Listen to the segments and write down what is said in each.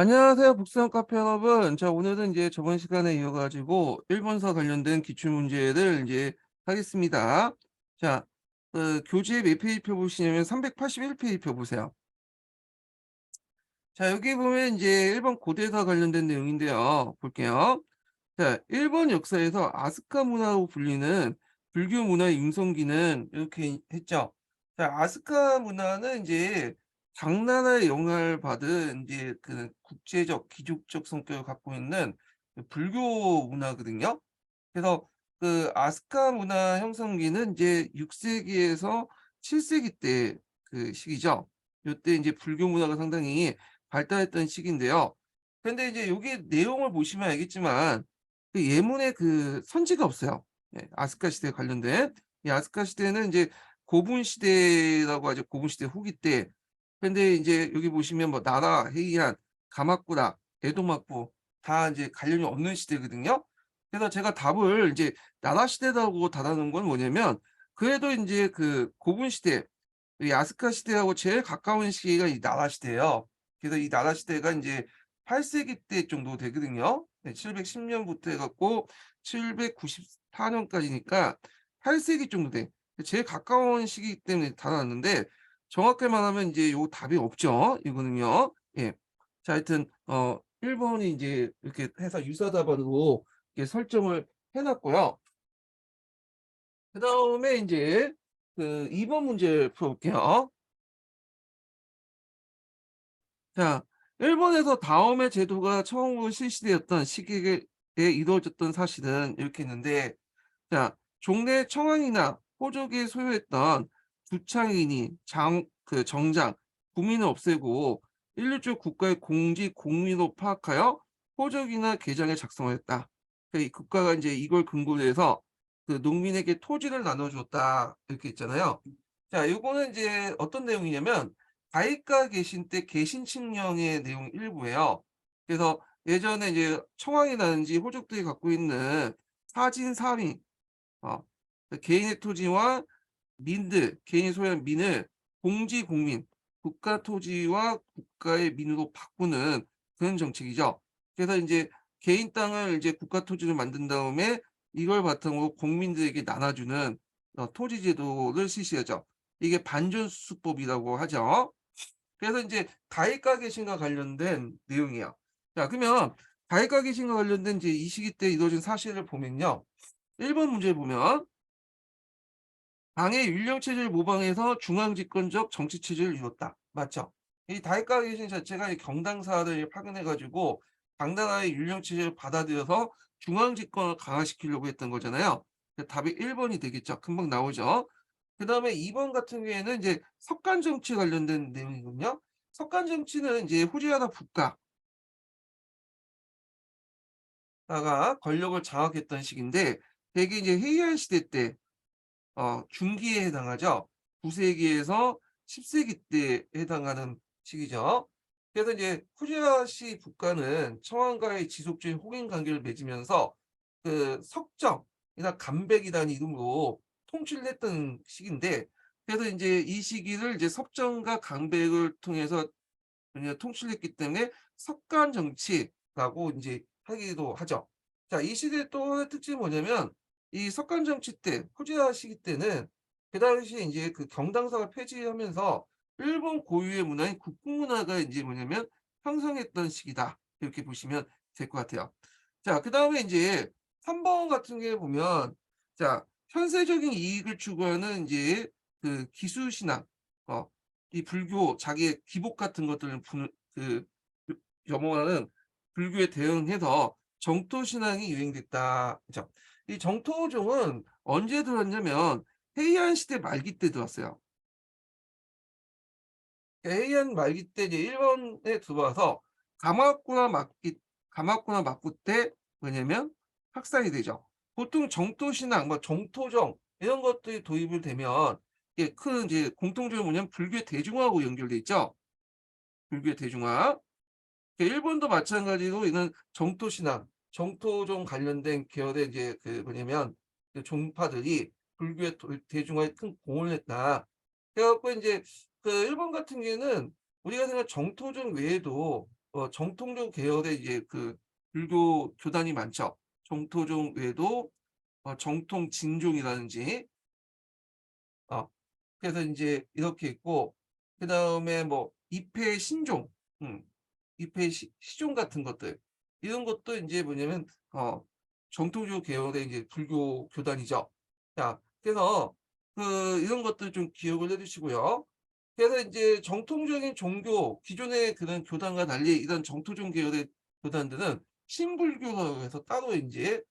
안녕하세요, 북수형 카페 여러분. 자, 오늘은 이제 저번 시간에 이어가지고 일본사 관련된 기출문제를 이제 하겠습니다. 자, 교재 몇 페이지 펴 보시냐면 381페이지 펴 보세요. 자, 여기 보면 이제 일본 고대사 관련된 내용인데요. 볼게요. 자, 일본 역사에서 아스카 문화로 불리는 불교 문화의 임성기는 이렇게 했죠. 자, 아스카 문화는 이제 당나라의 영향을 받은 이제 그 국제적 귀족적 성격을 갖고 있는 그 불교 문화거든요. 그래서 그 아스카 문화 형성기는 이제 6세기에서 7세기 때 그 시기죠. 요때 이제 불교 문화가 상당히 발달했던 시기인데요. 근데 이제 여기 내용을 보시면 알겠지만 그 예문에 그 선지가 없어요. 예, 아스카 시대 관련된. 이 아스카 시대는 이제 고분 시대라고 하죠. 고분 시대 후기 때. 근데 이제 여기 보시면 뭐 나라, 헤이안, 가마쿠라, 에도 막부 다 이제 관련이 없는 시대거든요. 그래서 제가 답을 이제 나라 시대라고 달아놓은 건 뭐냐면 그래도 이제 그 고분 시대, 이 아스카 시대하고 제일 가까운 시기가 이 나라 시대예요. 그래서 이 나라 시대가 이제 8세기 때 정도 되거든요. 네, 710년부터 해갖고 794년까지니까 8세기 정도 돼. 제일 가까운 시기 때문에 달아놨는데 정확히 말하면 이제 요 답이 없죠. 이거는요. 예. 자, 하여튼 1번이 이제 이렇게 해서 유사 답안으로 이렇게 설정을 해놨고요. 그다음에 이제 그 2번 문제 풀어볼게요. 자, 일본에서 다음의 제도가 처음으로 실시되었던 시기에 이루어졌던 사실은 이렇게 있는데, 자, 종래 청왕이나 호족이 소유했던 주창인이 정장, 구민을 없애고 인류적 국가의 공지 공민으로 파악하여 호족이나 계장을 작성하였다. 그러니까 이 국가가 이제 이걸 근거로 해서 그 농민에게 토지를 나눠줬다 이렇게 있잖아요. 자, 요거는 이제 어떤 내용이냐면 가입가 계신 때 계신 칙령의 내용 일부예요. 그래서 예전에 이제 청왕이라든지 호족들이 갖고 있는 사진 사민 그 개인의 토지와 개인이 소유한 민을 공지 공민, 국가 토지와 국가의 민으로 바꾸는 그런 정책이죠. 그래서 이제 개인 땅을 이제 국가 토지로 만든 다음에 이걸 바탕으로 국민들에게 나눠주는 토지 제도를 실시하죠. 이게 반전수수법이라고 하죠. 그래서 이제 가입가 계신과 관련된 내용이에요. 자, 그러면 가입가 계신과 관련된 이제 이 시기 때 이루어진 사실을 보면요. 1번 문제 보면 당의 율령 체제를 모방해서 중앙 집권적 정치 체제를 이뤘다. 맞죠? 이 다윗가 계신 자체가 이 경당사를 파견해 가지고 당나라의 율령 체제를 받아들여서 중앙 집권을 강화시키려고 했던 거잖아요. 답이 1번이 되겠죠. 금방 나오죠. 그다음에 2번 같은 경우에는 이제 석간 정치 관련된 내용이거든요. 석간 정치는 이제 후지와라 국가가 권력을 장악했던 시기인데 대개 이제 헤이안 시대 때 중기에 해당하죠. 9세기에서 10세기 때에 해당하는 시기죠. 그래서 이제 후지와시 국가는 청왕과의 지속적인 호갱 관계를 맺으면서 그 석정이나 간백이라는 이름으로 통치를 했던 시기인데 그래서 이제 이 시기를 이제 석정과 강백을 통해서 그냥 통치를 했기 때문에 석간 정치라고 이제 하기도 하죠. 자, 이 시대의 또 하나의 특징이 뭐냐면 이 석간 정치 때 후지와 시기 때는 그 당시에 이제 그 경당사가 폐지하면서 일본 고유의 문화인 국궁문화가 이제 뭐냐면 형성했던 시기다. 이렇게 보시면 될 것 같아요. 자, 그다음에 이제 3번 같은 경우에 보면 자, 현세적인 이익을 추구하는 이제 그 기수신앙 이 불교 자기의 기복 같은 것들을 그 염원하는 불교에 대응해서 정토 신앙이 유행됐다. 그죠? 이 정토종은 언제 들어왔냐면 헤이안 시대 말기 때 들어왔어요. 헤이안 말기 때 이제 일본에 들어와서 가마쿠라 막부 때 뭐냐면 확산이 되죠. 보통 정토 신앙, 뭐 정토정 이런 것들이 도입을 되면 이게 큰 이제 공통점이 뭐냐면 불교 대중화하고 연결돼 있죠. 불교 대중화. 일본도 마찬가지로 이런 정토 신앙, 정토종 관련된 계열의 이제 그 뭐냐면 그 종파들이 불교의 대중화에 큰 공헌을 했다. 그래갖고 이제 그 일본 같은 경우에는 우리가 생각하는 정토종 외에도 정통종 계열의 이제 그 불교 교단이 많죠. 정토종 외에도 정통 진종이라든지 어 그래서 인제 이렇게 있고, 그다음에 뭐 입회 신종, 음 입회 시종 같은 것들, 이런 것도 인제 뭐냐면 정통교 계열의 이제 불교 교단이죠. 자, 그래서 이런 것들 좀 기억을 해 두시고요. 그래서 인제 정통적인 종교, 기존의 그런 교단과 달리 이런 정토종 계열의 교단들은 신불교라고 해서 따로 인제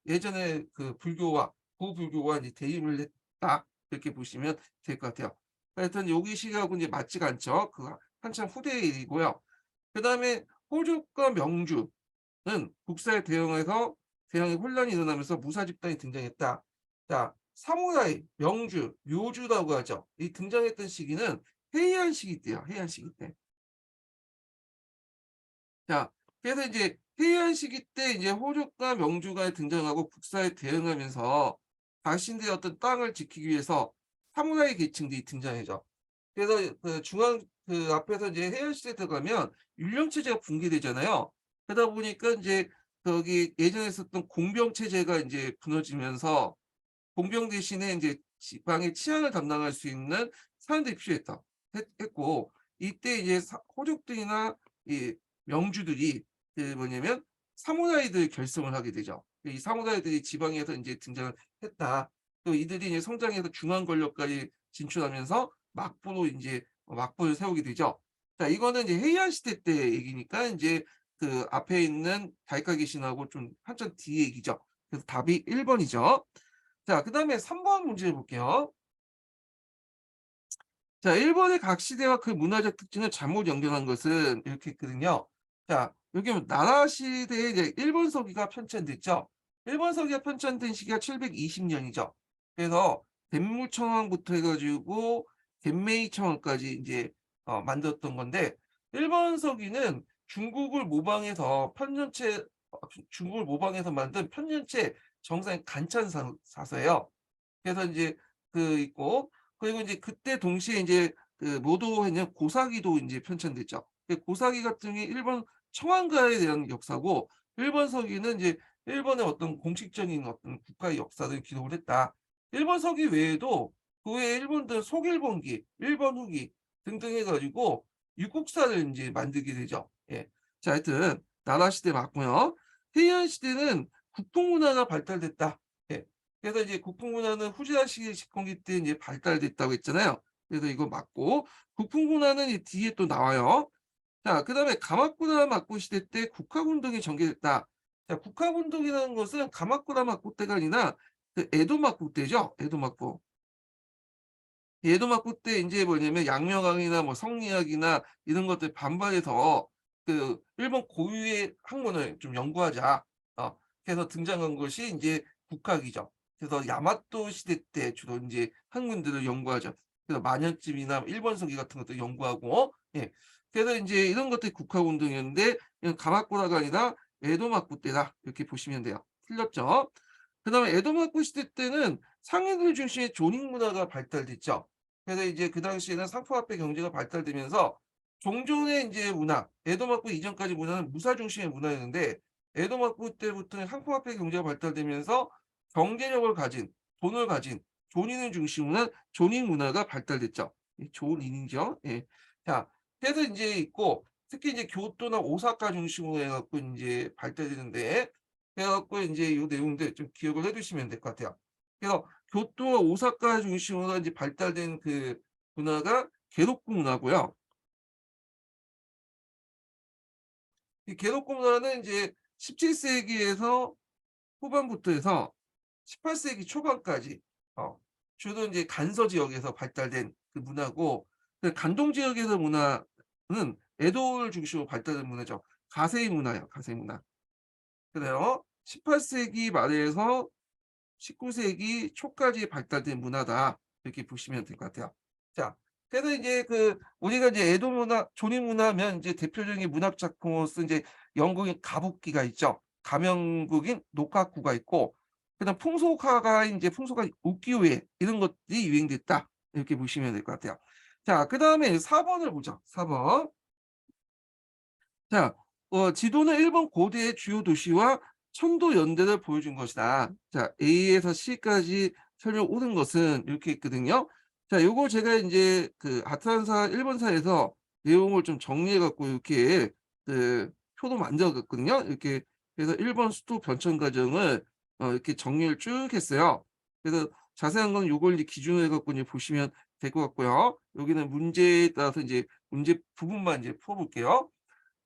예전에 그 불교와 구불교와 이제 대립을 했다, 이렇게 보시면 될 것 같아요. 하여튼 여기 시기하고 이제 맞지가 않죠. 한참 후대의 일이고요. 그다음에 호족과 명주는 국사에 대항해 혼란이 일어나면서 무사 집단이 등장했다. 자, 사무라이, 명주, 묘주라고 하죠. 이 등장했던 시기는 해이안 시기 때요. 해이안 시기 때. 자, 그래서 이제 해이안 시기 때 이제 호족과 명주가 등장하고 국사에 대응하면서 자신들의 어떤 땅을 지키기 위해서 사무라이 계층들이 등장하죠. 그래서 앞에서 이제 해양 시대에 들어가면 율령 체제가 붕괴되잖아요. 그러다 보니까 인제 거기 예전에 있었던 공병 체제가 인제 무너지면서 공병 대신에 인제 지방의 치안을 담당할 수 있는 사람들이 필요했다 했고, 이때 이제 호족들이나 이 명주들이 뭐냐면 사무라이들 결성을 하게 되죠. 이 사무라이들이 지방에서 인제 등장을 했다. 또 이들이 이제 성장해서 중앙 권력까지 진출하면서 막부로 인제 막부를 세우게 되죠. 자, 이거는 이제 헤이안 시대 때 얘기니까 인제 앞에 있는 다이카게 신하고 좀 한참 뒤의 얘기죠. 그래서 답이 1 번이죠. 자, 그다음에 3번 문제 볼게요. 자, 일본의 각 시대와 그 문화적 특징을 잘못 연결한 것은 이렇게 있거든요. 자, 여기 보면 나라 시대에 이제 일본 서기가 편찬됐죠. 일본 서기가 편찬된 시기가 720 년이죠. 그래서 덴무청왕부터 해 가지고 겐메이 청왕까지 인제 만들었던 건데, 일본 서기는 중국을 모방해서 만든 편년체 정상 간찬사서예요. 그래서 인제 있고, 그리고 인제 그때 동시에 인제 모도에는 고사기도 인제 편찬됐죠. 고사기 같은 게 일본 청왕가에 대한 역사고, 일본 서기는 이제 일본의 어떤 공식적인 어떤 국가의 역사를 기록을 했다. 일본 서기 외에도 그 외에 일본들 속일본기, 일본 후기 등등 해 가지고 육국사를 인제 만들게 되죠. 예. 자, 하여튼 나라 시대 맞고요. 헤이안 시대는 국풍문화가 발달됐다. 예. 그래서 이제 국풍문화는 후지라 시기 집권기 때 이제 발달됐다고 했잖아요. 그래서 이거 맞고, 국풍문화는 이 뒤에 또 나와요. 자, 그다음에 가마쿠라 막부 시대 때 국학운동이 전개됐다. 자, 국학운동이라는 것은 가마쿠라 막부 때가 아니라 에도 막부 때죠. 에도 막부. 에도 막부 때 인제 뭐냐면 양명강이나 뭐 성리학이나 이런 것들 반발해서 일본 고유의 학문을 좀 연구하자. 그래서 등장한 것이 인제 국학이죠. 그래서 야마토 시대 때 주로 인제 학문들을 연구하죠. 그래서 만년쯤이나 일본 서기 같은 것도 연구하고, 예. 그래서 인제 이런 것들이 국학운동이었는데, 이건 가마쿠라가 아니라 에도 막부 때다, 이렇게 보시면 돼요. 틀렸죠? 그다음에 에도 막부 시대 때는 상인들 중심의 조직 문화가 발달됐죠. 그래서 이제 그 당시에는 상품화폐 경제가 발달되면서 종전의 인제 문화, 에도 막부 이전까지 문화는 무사 중심의 문화였는데, 에도 막부 때부터는 상품화폐 경제가 발달되면서 경제력을 가진, 돈을 가진 존인을 중심으로 한 조직 문화가 발달됐죠. 이 조인이죠. 예. 자, 그래서 인제 있고, 특히 이제 교토나 오사카 중심으로 해 갖고 인제 발달되는데, 그래 갖고 인제 요 내용들 좀 기억을 해 두시면 될 것 같아요. 그래서 교토와 오사카 중심으로 이제 발달된 문화가 게로쿠 문화고요. 이 게로쿠 문화는 인제 17 세기에서 후반부터 해서 18 세기 초반까지 주로 인제 간서 지역에서 발달된 문화고, 간동 지역에서 문화는 에도를 중심으로 발달된 문화죠. 가세이 문화예요, 가세이 문화. 그래요. 18 세기 말에서 19 세기 초까지 발달된 문화다, 이렇게 보시면 될 것 같아요. 자, 그래서 이제 우리가 이제 에도 문화, 조리 문화하면 이제 대표적인 문학 작품으로서 이제 영국의 가부키가 있죠. 가명국인 노카쿠가 있고, 그다음 풍속화가 이제 풍속화 우키요에 이런 것들이 유행됐다, 이렇게 보시면 될 것 같아요. 자, 그다음에 4 번을 보죠. 4 번. 자, 지도는 일본 고대의 주요 도시와 천도 연대를 보여준 것이다. 자, A에서 C까지 설명 옳은 것은 이렇게 있거든요. 자, 요거 제가 이제 그 아틀란사 일본사에서 내용을 좀 정리해 갖고 이렇게 그 표도 만들어 갔거든요. 이렇게 그래서 일본 수도 변천 과정을 이렇게 정리를 쭉 했어요. 그래서 자세한 건 요걸 이제 기준으로 해 갖고 이제 보시면 될 것 같고요. 여기는 문제에 따라서 이제 문제 부분만 이제 풀어 볼게요.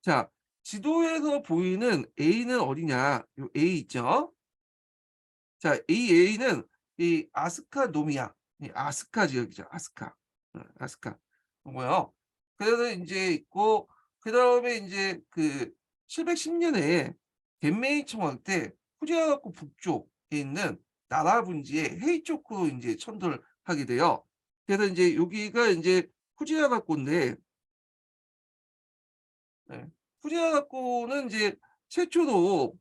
자, 지도에서 보이는 A는 어디냐? 요 A 있죠? 자, 이 A는 이 아스카 노미야. 이 아스카 지역이죠. 아스카. 아스카. 뭐고요. 그래서 인제 있고 그다음에 인제 그 710 년에 겐메이 청왕 때 후지와라쿠 북쪽에 있는 나라 분지에 헤이초쿠로 인제 천도를 하게 돼요. 그래서 인제 여기가 인제 후지와라쿠인데 예. 후지와라쿠는 이제 최초로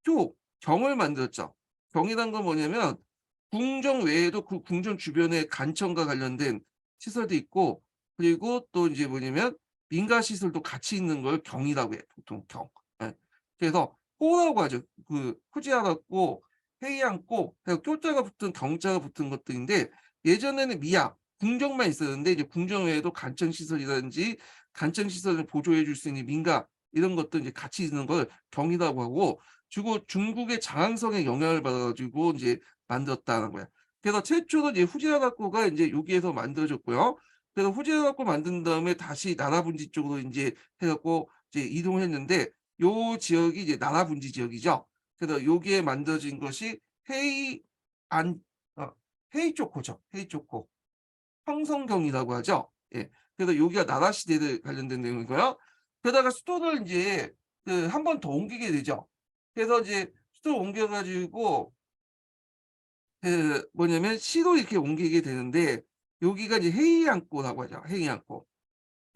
교 경을 만들었죠. 경이란 건 뭐냐면 궁정 외에도 그 궁정 주변에 간청과 관련된 시설도 있고 그리고 또 이제 뭐냐면 민가 시설도 같이 있는 걸 경이라고 해요. 보통 경. 예. 그래서 호라고 하죠. 그 후지와라쿠, 헤이안고 그리고 교자가 붙은 경자가 붙은 것들인데 예전에는 미야 궁정만 있었는데 이제 궁정 외에도 간청 시설이라든지 간청 시설을 보조해 줄 수 있는 민가 이런 것도 이제 같이 있는 걸 경이라고 하고 주고 중국의 장항성의 영향을 받아 가지고 인제 만들었다는 거야. 그래서 최초로 이제 후지와라쿠가 인제 여기에서 만들어졌고요. 그래서 후지와라쿠 만든 다음에 다시 나라분지 쪽으로 인제 해 갖고 이제 이동을 했는데 요 지역이 이제 나라분지 지역이죠. 그래서 여기에 만들어진 것이 헤이안 헤이초코죠. 헤이초코. 형성경이라고 하죠. 예. 그래서 여기가 나라 시대에 관련된 내용이고요. 게다가 수도를 인제 그 한 번 더 옮기게 되죠. 그래서 이제 수도를 옮겨 가지고 그 뭐냐면 시로 이렇게 옮기게 되는데 여기가 이제 헤이안고라고 하죠. 헤이안고.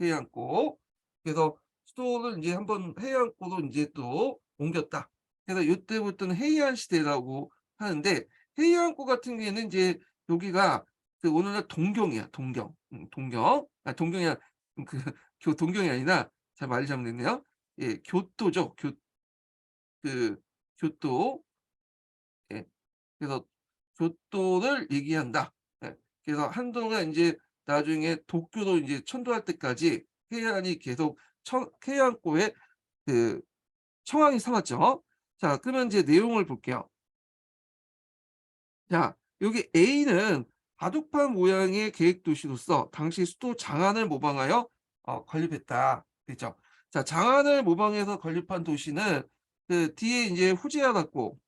헤이안고. 그래서 수도를 인제 한번 헤이안고로 인제 또 옮겼다. 그래서 요때부터는 헤이안 시대라고 하는데 헤이안고 같은 경우에는 인제 여기가 그 오늘날 동경이야, 동경. 동경. 아 동경이 아니라 그 동경이 아니라 잘 말을 잘못했네요. 예 교토죠. 그 교토. 예. 그래서 교토를 얘기한다. 예. 그래서 한동안 인제 나중에 도쿄로 인제 천도할 때까지 해안이 계속 해안고에 그 청왕이 살았죠. 자 그러면 이제 내용을 볼게요. 자 여기 A는 바둑판 모양의 계획 도시로서 당시 수도 장안을 모방하여 건립했다. 그죠. 자 장안을 모방해서 건립한 도시는 그 뒤에 인제 후지와라고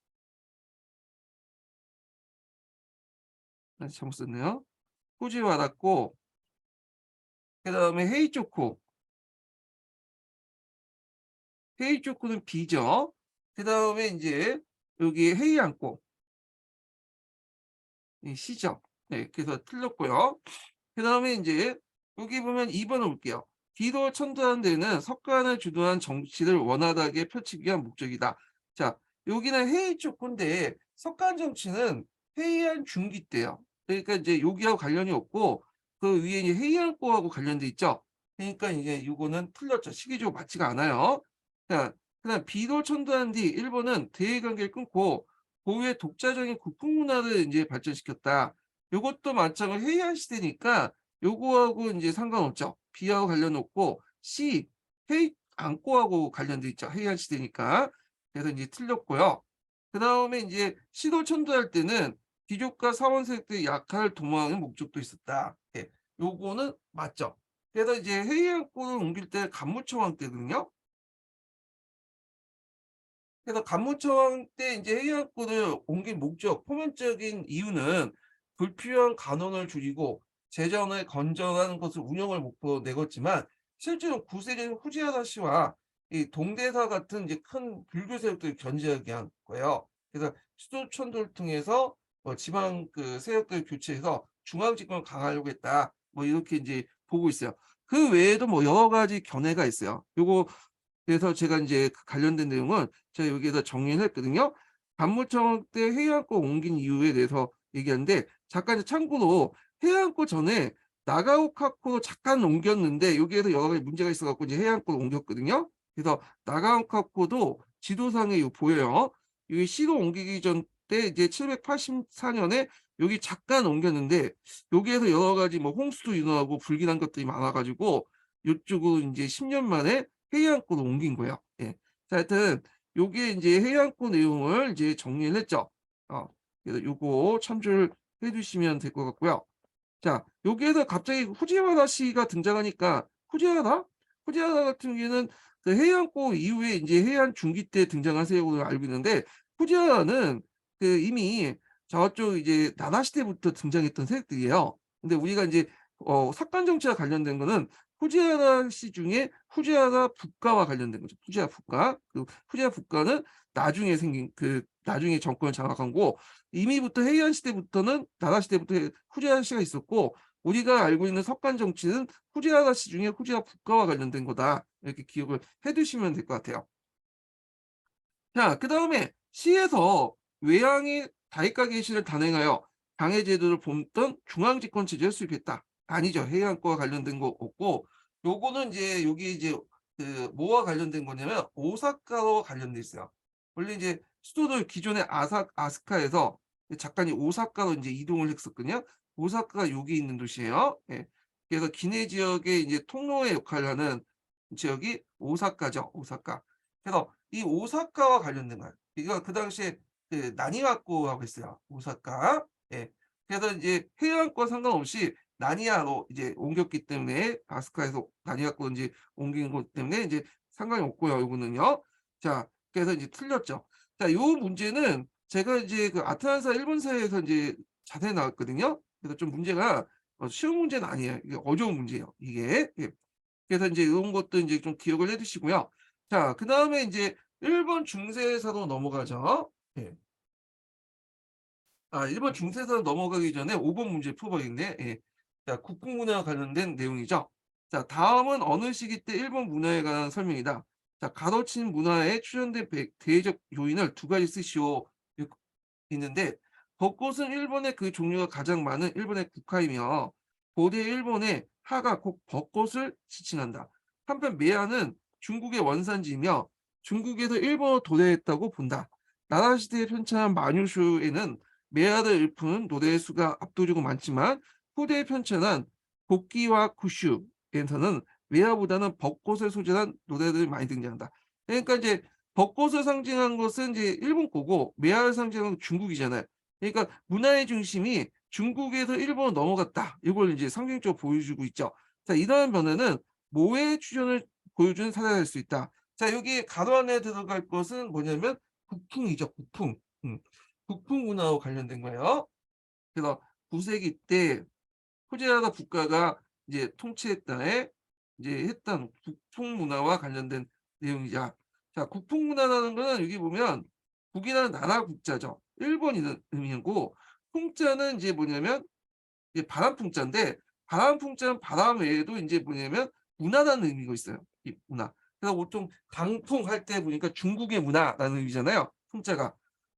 아 잘못 썼네요. 후지와라고 그다음에 헤이쪼쿠, 헤이쪼쿠는 B죠. 그다음에 인제 여기 헤이안고 이 C죠. 네 그래서 틀렸고요. 그다음에 인제 여기 보면 2 번을 볼게요. "기도 천도하는 데는 석관을 주도한 정치를 원활하게 펼치기 위한 목적이다." 자 여기는 헤이쪼쿠인데 석관 정치는 헤이안 중기 때요. 그러니까 인제 여기하고 관련이 없고 그 위에 이제 헤이안고하고 관련돼 있죠. 그러니까 이제 요거는 틀렸죠. 시기적으로 맞지가 않아요. 자 그다음 비도 천도한 뒤 일본은 대외 관계를 끊고 고유의 독자적인 국풍 문화를 인제 발전시켰다. 요것도 마찬가지로 헤이안 시대니까 요거하고 인제 상관없죠. B하고 관련 없고 C 헤이 안고하고 관련돼 있죠. 헤이안 시대니까. 그래서 인제 틀렸고요. 그다음에 인제 시도 천도할 때는 귀족과 사원 세력들의 약화를 도모하는 목적도 있었다. 예. 요거는 맞죠. 그래서 이제 헤이안고를 옮길 때 간무청왕 때거든요. 그래서 간무청 때 인제 해양권을 옮긴 목적, 표면적인 이유는 불필요한 간원을 줄이고 재정을 건전한 것을 운영을 목표로 내걸지만 실제로 구세군 후지하다 씨와 이 동대사 같은 이제 큰 불교 세력들을 견제하게 한 거예요. 그래서 수도 천도를 통해서 지방 그 세력들 교체해서 중앙 집권을 강화하려고 했다. 뭐 이렇게 인제 보고 있어요. 그 외에도 뭐 여러 가지 견해가 있어요. 요거 그래서 제가 인제 그 관련된 내용은 제가 여기에다 정리를 했거든요. 반무청 때 해양권 옮긴 이유에 대해서 얘기하는데 잠깐 이제 참고로 해양권 전에 나가오카코로 잠깐 옮겼는데 여기에서 여러 가지 문제가 있어 갖고 이제 해안가로 옮겼거든요. 그래서 나가오카코도 지도상에 요 보여요. 여기 시로 옮기기 전 때 이제 784년에 여기 잠깐 옮겼는데 여기에서 여러 가지 뭐 홍수도 일어나고 불길한 것들이 많아 가지고 요쪽으로 인제 10년 만에 해안가로 옮긴 거예요. 예. 자 하여튼 요게 인제 해안가 내용을 이제 정리를 했죠. 어 그래서 요거 참조를 해 주시면 될 것 같고요. 자, 여기에서 갑자기 후지와라 씨가 등장하니까 후지와라 같은 경우에는 그 해안고 이후에 인제 해안 중기 때 등장한 세력으로 알고 있는데 후지와라는 그 이미 저쪽 이제 나나 시대부터 등장했던 세력들이에요. 근데 우리가 인제 삭간 정치와 관련된 거는 후지와라 씨 중에 후지와라 국가와 관련된 거죠. 후지와라 국가. 그 후지와라 국가는 나중에 생긴 나중에 정권을 장악한 거고 이미부터 해이안 시대부터는 나라 시대부터 후지와라 씨가 있었고 우리가 알고 있는 석간 정치는 후지와라 씨 중에 후지와라 국가와 관련된 거다. 이렇게 기억을 해 두시면 될 것 같아요. 자, 그다음에 시에서 외양이 다이카게 시를 단행하여 당해 제도를 봄던 중앙 집권 체제를 수립했다. 아니죠. 해양과와 관련된 거 없고 요거는 이제 여기 이제 그 뭐와 관련된 거냐면 오사카와 관련돼 있어요. 원래 이제 수도도 기존의 아스카에서 작가이 오사카로 이제 이동을 했었거든요. 오사카가 여기 있는 도시예요. 예. 그래서 기내 지역의 이제 통로의 역할을 하는 지역이 오사카죠. 오사카. 그래서 이 오사카와 관련된 거예요. 이거 그 당시에 그 나니와코라고 했어요. 오사카. 예. 그래서 이제 해양과 상관없이 나니아로 이제 옮겼기 때문에 아스카에서 나니와코로 인제 옮긴 것 때문에 이제 상관이 없고요, 요거는요. 자, 그래서 이제 틀렸죠. 자, 요 문제는 제가 이제 그 아틀란타 일본사에서 인제 자세히 나왔거든요. 그래서 좀 문제가 쉬운 문제는 아니에요. 이게 어려운 문제예요, 이게. 예. 그래서 인제 요런 것도 인제 좀 기억을 해 두시고요. 자, 그다음에 인제 일본 중세사로 넘어가죠. 예. 일본 중세사로 넘어가기 전에 5번 문제 풀어봐야겠네. 예. 자, 국궁문화와 관련된 내용이죠. 자, 다음은 어느 시기 때 일본 문화에 관한 설명이다. 자, 가로친 문화에 출현된 대외적 요인을 두 가지 쓰시오. 요 있는데 벚꽃은 일본의 그 종류가 가장 많은 일본의 국화이며 고대 일본의 하가 곧 벚꽃을 지칭한다. 한편 매화는 중국의 원산지이며 중국에서 일본어 도래했다고 본다. 나라 시대에 편찬한 만유슈에는 매화를 읊은 노래의 수가 압도적으로 많지만 후대에 편찬한 복기와 구슈에서는 매화보다는 벚꽃을 소재한 노래들이 많이 등장한다. 그러니까 이제 벚꽃을 상징한 것은 이제 일본 거고 매화를 상징하는 건 중국이잖아요. 그러니까 문화의 중심이 중국에서 일본으로 넘어갔다. 이걸 이제 상징적으로 보여주고 있죠. 자, 이러한 변화는 모해의 출현을 보여주는 사례일 수 있다. 자, 여기 가로 안에 들어갈 것은 뭐냐면 국풍이죠. 국풍. 국풍 문화와 관련된 거예요. 그래서 9세기 때 후지나라 국가가 이제 통치했다에 이제 했던 국풍 문화와 관련된 내용이자 자, 국풍 문화라는 거는 여기 보면 국이라는 나라 국자죠. 일본이는 의미고 풍자는 이제 뭐냐면 이제 바람 풍자인데 바람 풍자는 바람 외에도 인제 뭐냐면 문화라는 의미가 있어요. 이 문화. 그래서 보통 강풍할 때 보니까 중국의 문화라는 의미잖아요, 풍자가.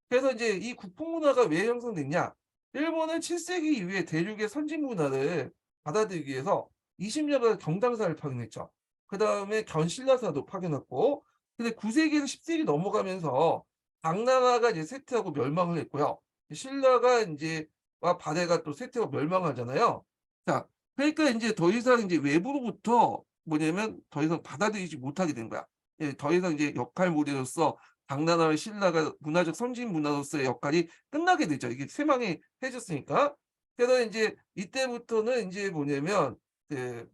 그래서 인제 이 국풍 문화가 왜 형성됐냐? 일본은 7 세기 이후에 대륙의 선진 문화를 받아들이기 위해서 20 년간 경당사를 파견했죠. 그다음에 견신라사도 파견했고 근데 9 세기에서 10 세기 넘어가면서 당나라가 이제 쇠퇴하고 멸망을 했고요. 신라가 인제 와 바다가 또 쇠퇴하고 멸망하잖아요. 자, 그러니까 인제 더 이상 인제 외부로부터 뭐냐면 더 이상 받아들이지 못하게 된 거야. 예, 더 이상 이제 역할 모델로서 당나라와 신라가 문화적 선진 문화로서의 역할이 끝나게 되죠. 이게 쇠망이 해졌으니까. 그래서 인제 이때부터는 인제 뭐냐면 그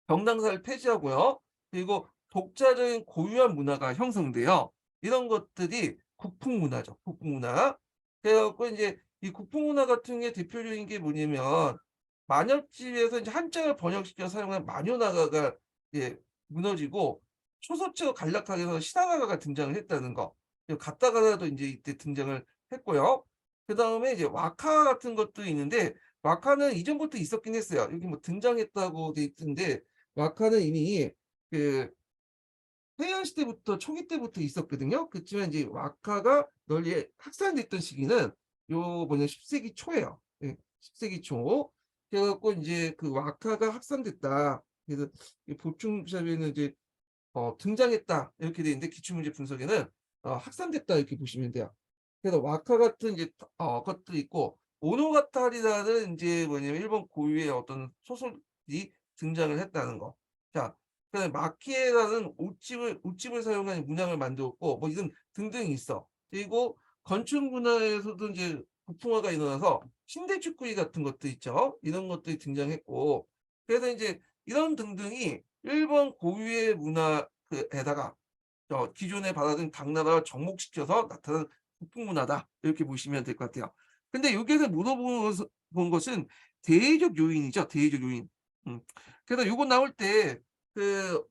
정당사를 폐지하고요. 그리고 독자적인 고유한 문화가 형성돼요. 이런 것들이 국풍문화죠. 국풍문화. 그래 갖고 인제 이 국풍문화 같은 게 대표적인 게 뭐냐면 만엽집에서 인제 한자를 번역시켜 사용한 만요나가가 예 무너지고 초서체가 간략하게 해서 시다가가가 등장을 했다는 거. 그 가타가나도 인제 이때 등장을 했고요. 그다음에 이제 와카 같은 것도 있는데 와카는 이전부터 있었긴 했어요. 여기 뭐 등장했다고 돼 있던데 와카는 이미 그 해양 시대부터 초기 때부터 있었거든요. 그치만 이제 와카가 널리 확산됐던 시기는 요 뭐냐 10 세기 초예요. 예. 10 세기 초. 그래 갖고 인제 그 와카가 확산됐다. 그래서 이 보충 샵에는 이제 등장했다 이렇게 돼 있는데 기출문제 분석에는 확산됐다 이렇게 보시면 돼요. 그래서 와카 같은 이제 것들이 있고 모노가타리라는 인제 뭐냐면 일본 고유의 어떤 소설이 등장을 했다는 거. 자, 그다음에 마키에라는 옷집을 사용한 문양을 만들었고 뭐 이런 등등이 있어. 그리고 건축 문화에서도 인제 고풍화가 일어나서 신대축구이 같은 것도 있죠. 이런 것들이 등장했고 그래서 인제 이런 등등이 일본 고유의 문화 에다가 기존에 받아들인 당나라를 접목시켜서 나타난 국뽕문화다. 이렇게 보시면 될 것 같아요. 근데 여기에서 물어본 본 것은 대외적 요인이죠, 대외적 요인. 음. 그래서 요거 나올 때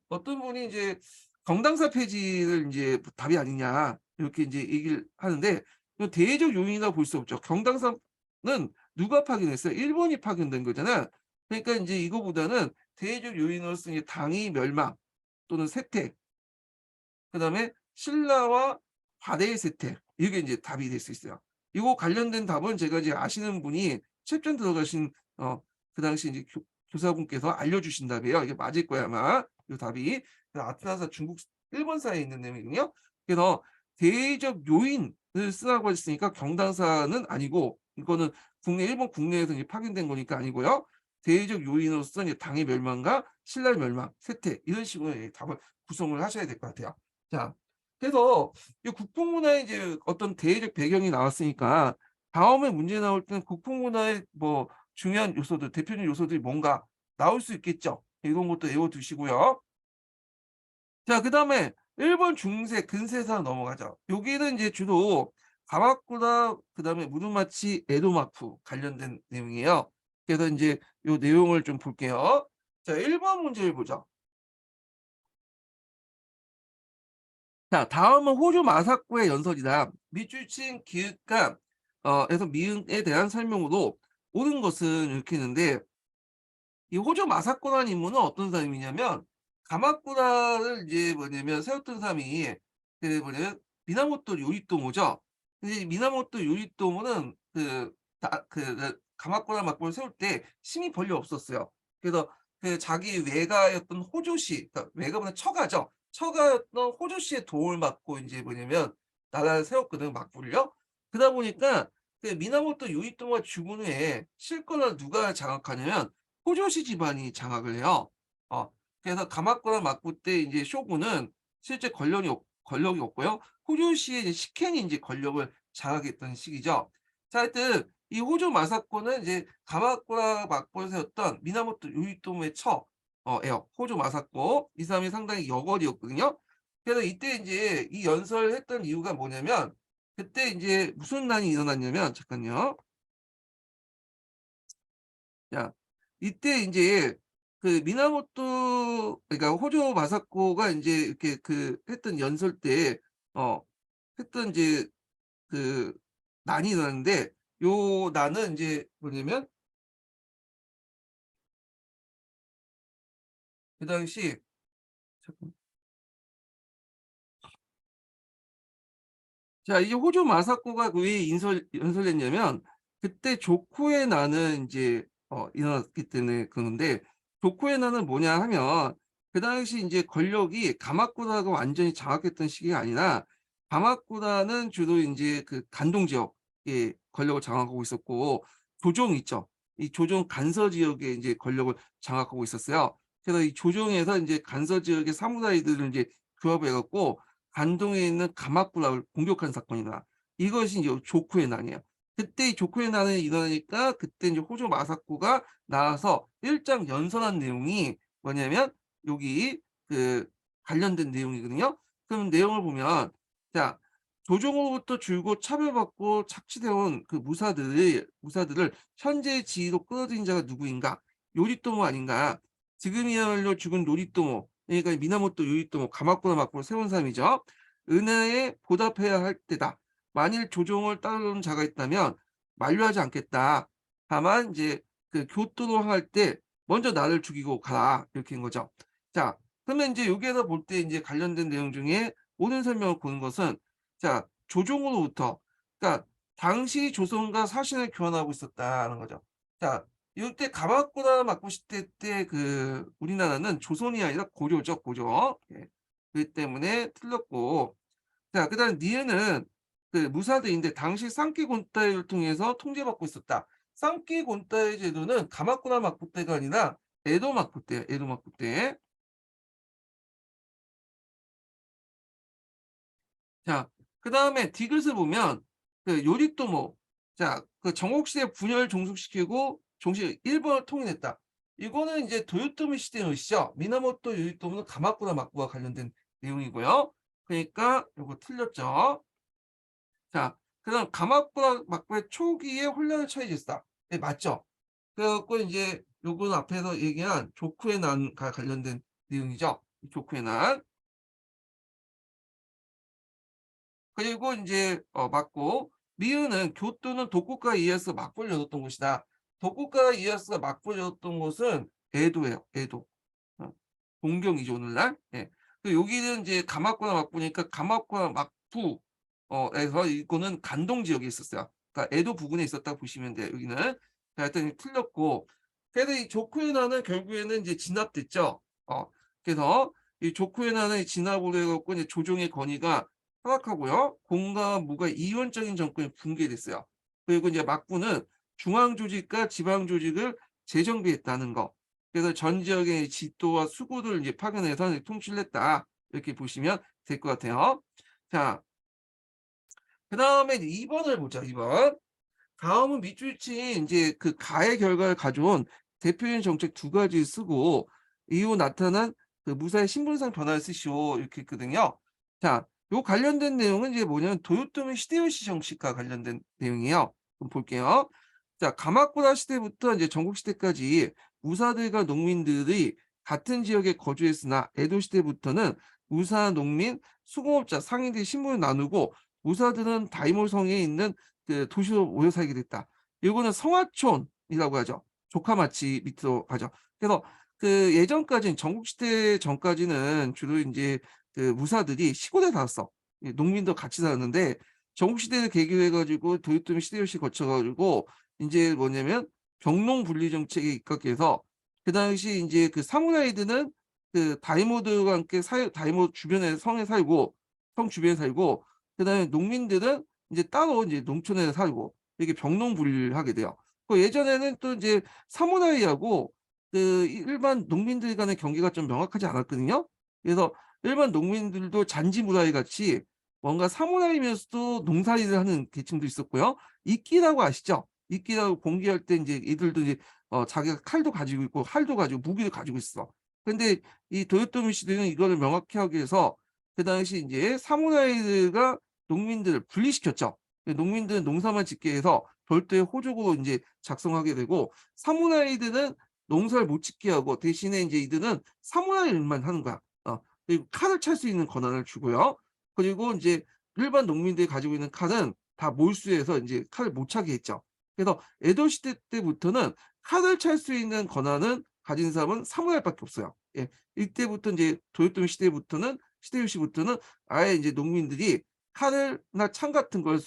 어떤 분이 이제 "정당사 폐지를 인제 답이 아니냐." 이렇게 인제 얘기를 하는데 그 대외적 요인이라고 볼 수 없죠. 경당사는 누가 파견했어요? 일본이 파견된 거잖아. 그러니까 인제 이거보다는 대외적 요인으로서 이제 당의 멸망 또는 쇠퇴 그다음에 신라와 관해의 쇠퇴 이게 인제 답이 될 수 있어요. 이거 관련된 답은 제가 이제 아시는 분이 책전 들어가신 그 당시 인제 교사분께서 알려주신 답이에요. 이게 맞을 거예요 아마 요 답이. 아트나사 중국 일본사에 있는 내용이거든요. 그래서 대의적 요인을 쓰라고 했으니까 경당사는 아니고 이거는 일본 국내에서 이제 파견된 거니까 아니고요. 대의적 요인으로서 이제 당의 멸망과 신라의 멸망, 쇠퇴 이런 식으로 예 답을 구성을 하셔야 될 것 같아요. 자, 그래서 이 국뽕문화의 이제 어떤 대외적 배경이 나왔으니까 다음에 문제 나올 때는 국뽕문화의 뭐 중요한 요소들, 대표적인 요소들이 뭔가 나올 수 있겠죠. 이런 것도 외워 두시고요. 자, 그다음에 일본 중세 근세사 넘어가죠. 여기는 이제 주로 가마쿠라 그다음에 무르마치 에도마쿠 관련된 내용이에요. 그래서 인제 요 내용을 좀 볼게요. 자, 1번 문제를 보죠. 자, 다음은 호주 마사코의 연설이다. 밑줄친 기읍과 에서 미음에 대한 설명으로 옳은 것은 이렇게 있는데 이 호조 마사코라는 인물은 어떤 사람이냐면 가마쿠라를 이제 뭐냐면 세웠던 사람이 뭐냐면 미나모토 요리토모죠. 근데 이 미나모토 요리토모는 가마쿠라 막부를 세울 때 힘이 별로 없었어요. 그래서 자기 외가였던 호조씨 그러니까 외가보다 처가죠. 처가였던 호조씨의 도움을 받고 인제 뭐냐면 나라를 세웠거든 막부를요. 그러다 보니까 미나모토 요리토모가 죽은 후에 실권을 누가 장악하냐면 호조씨 집안이 장악을 해요. 어 그래서 가마쿠라 막부 때 인제 쇼군은 실제 권력이 없고요. 호조씨의 이제 식행이 인제 권력을 장악했던 시기죠. 자, 하여튼 이 호조 마사코는 이제 가마쿠라 막부를 세웠던 미나모토 요리토모의 예요. 호조 마사코. 이 사람이 상당히 여걸이었거든요. 그래서 이때 인제 이 연설을 했던 이유가 뭐냐면 그때 인제 무슨 난이 일어났냐면 잠깐요. 자, 이때 인제 그러니까 호조 마사코가 인제 이렇게 했던 연설 때 어 했던 인제 그 난이 일어났는데 요 난은 인제 뭐냐면 그 당시 잠깐 자, 이제 호주 마사코가 왜 연설했냐면 그때 조코의 난은 인제 일어났기 때문에 그러는데 조코의 난은 뭐냐 하면 그 당시 인제 권력이 가마쿠라가 완전히 장악했던 시기가 아니라 가마쿠라는 주로 인제 간동 지역에 권력을 장악하고 있었고 조정 있죠. 이 조정 간서 지역에 인제 권력을 장악하고 있었어요. 그래서 이 조정에서 인제 간서 지역의 사무라이들을 인제 규합해 갖고 안동에 있는 가마쿠라를 공격한 사건이다. 이것이 이제 조쿠의 난이에요. 그때 이 조쿠의 난이 일어나니까 그때 이제 호조 마사코가 나와서 일장 연설한 내용이 뭐냐면 여기 그 관련된 내용이거든요. 그럼 내용을 보면 자, 조정으로부터 줄곧 차별받고 착취되어 온 무사들을 현재의 지위로 끌어들인 자가 누구인가? 요리토모 아닌가? 지금이야말로 죽은 요리토모 그러니까 미나모토 요리토모 가마쿠라 막부를 세운 사람이죠. 은혜에 보답해야 할 때다. 만일 조종을 따르는 자가 있다면 만류하지 않겠다. 다만 이제 교토로 할 때 먼저 나를 죽이고 가라. 이렇게 한 거죠. 자, 그러면 인제 여기에서 볼 때 인제 관련된 내용 중에 옳은 설명을 보는 것은 자, 조종으로부터 그러니까 당시 조선과 사신을 교환하고 있었다는 거죠. 자, 이때 가마쿠라 막부 시대 때 그 우리나라는 조선이 아니라 고려죠, 고려. 예. 그렇기 때문에 틀렸고. 자, 그다음 니은은 그 무사들인데 당시 쌍끼 곤따이를 통해서 통제받고 있었다. 쌍끼 곤따이 제도는 가마쿠라 막부 때가 아니라 에도 막부 때예요. 에도 막부 때. 자, 그다음에 디귿을 보면 그 요리토모. 자, 그 정옥시대 분열을 종속시키고 종시 일본을 통일했다. 이거는 이제 도요토미 시대 것이죠. 미나모토 요리토모는 가마쿠라 막부와 관련된 내용이고요. 그러니까 요거 틀렸죠. 자, 그다음 가마쿠라 막부의 초기에 혼란을 처해졌다. 네, 맞죠? 그래 갖고 인제 요건 앞에서 얘기한 조쿠의 난과 관련된 내용이죠. 조쿠의 난. 그리고 인제 맞고 미우는 교토는 도쿠가 이에야스가 막부를 열었던 곳이다. 도쿠가 이에야스가 막부를 열었던 곳은 에도예요, 에도. 어. 동경이죠, 오늘날. 예. 그 여기는 인제 가마쿠라 막부니까 가마쿠라 막부 에서 이거는 간동 지역에 있었어요. 그러니까 에도 부근에 있었다고 보시면 돼요, 여기는. 자, 하여튼 틀렸고. 그래서 이 조쿠에나는 결국에는 인제 진압됐죠. 어. 그래서 이 조쿠에나는 진압으로 해 갖고 이제 조정의 권위가 하락하고요. 공과 무가 이원적인 정권이 붕괴됐어요. 그리고 이제 막부는 중앙 조직과 지방 조직을 재정비했다는 거. 그래서 전 지역의 지도와 수구를 이제 파견해서 통치를 했다. 이렇게 보시면 될 것 같아요. 자, 그다음에 이제 2번을 보자. 2번. 다음은 밑줄치 인제 그 가의 결과를 가져온 대표적인 정책 두 가지 쓰고 이후 나타난 그 무사의 신분상 변화를 쓰시오 이렇게 했거든요. 자, 요 관련된 내용은 이제 뭐냐면 도요토미 히데요시 정치과 관련된 내용이에요. 그럼 볼게요. 자, 가마쿠라 시대부터 이제 전국 시대까지 무사들과 농민들이 같은 지역에 거주했으나 에도 시대부터는 무사, 농민, 수공업자, 상인들이 신분을 나누고 무사들은 다이모성에 있는 그 도시로 모여 살게 됐다. 요거는 성하촌이라고 하죠. 조카마치 밑으로 가죠. 그래서 그 예전까지는 전국시대 전까지는 주로 인제 그 무사들이 시골에 살았어. 이 농민도 같이 살았는데 전국시대를 계기로 해 가지고 도요토미 히데요시 거쳐 가지고 인제 뭐냐면 병농 분리 정책에 입각해서 그 당시 인제 그 사무라이들은 그 다이모들과 함께 다이모 주변에 성에 살고 성 주변에 살고 그다음에 농민들은 이제 따로 이제 농촌에 살고 이렇게 병농 분리를 하게 돼요. 그 예전에는 또 이제 사무라이하고 그 일반 농민들 간의 경계가 좀 명확하지 않았거든요. 그래서 일반 농민들도 잔지무라이 같이 뭔가 사무라이면서도 농사일을 하는 계층도 있었고요. 이끼라고 아시죠? 이끼라고 공개할 때 인제 이들도 이제 자기가 칼도 가지고 있고 활도 가지고 무기도 가지고 있어. 근데 이 도요토미 시대는 이거를 명확히 하기 위해서 그 당시 인제 사무라이들과 농민들을 분리시켰죠. 농민들은 농사만 짓게 해서 별도의 호족으로 인제 작성하게 되고 사무라이들은 농사를 못 짓게 하고 대신에 인제 이들은 사무라이 일만 하는 거야. 그리고 칼을 찰 수 있는 권한을 주고요. 그리고 인제 일반 농민들이 가지고 있는 칼은 다 몰수해서 인제 칼을 못 차게 했죠. 그래서 에도 시대 때부터는 칼을 찰 수 있는 권한은 가진 사람은 사무라이밖에 없어요. 예. 이때부터 인제 도요토미 시대부터는 히데요시부터는 아예 인제 농민들이 칼이나 창 같은 걸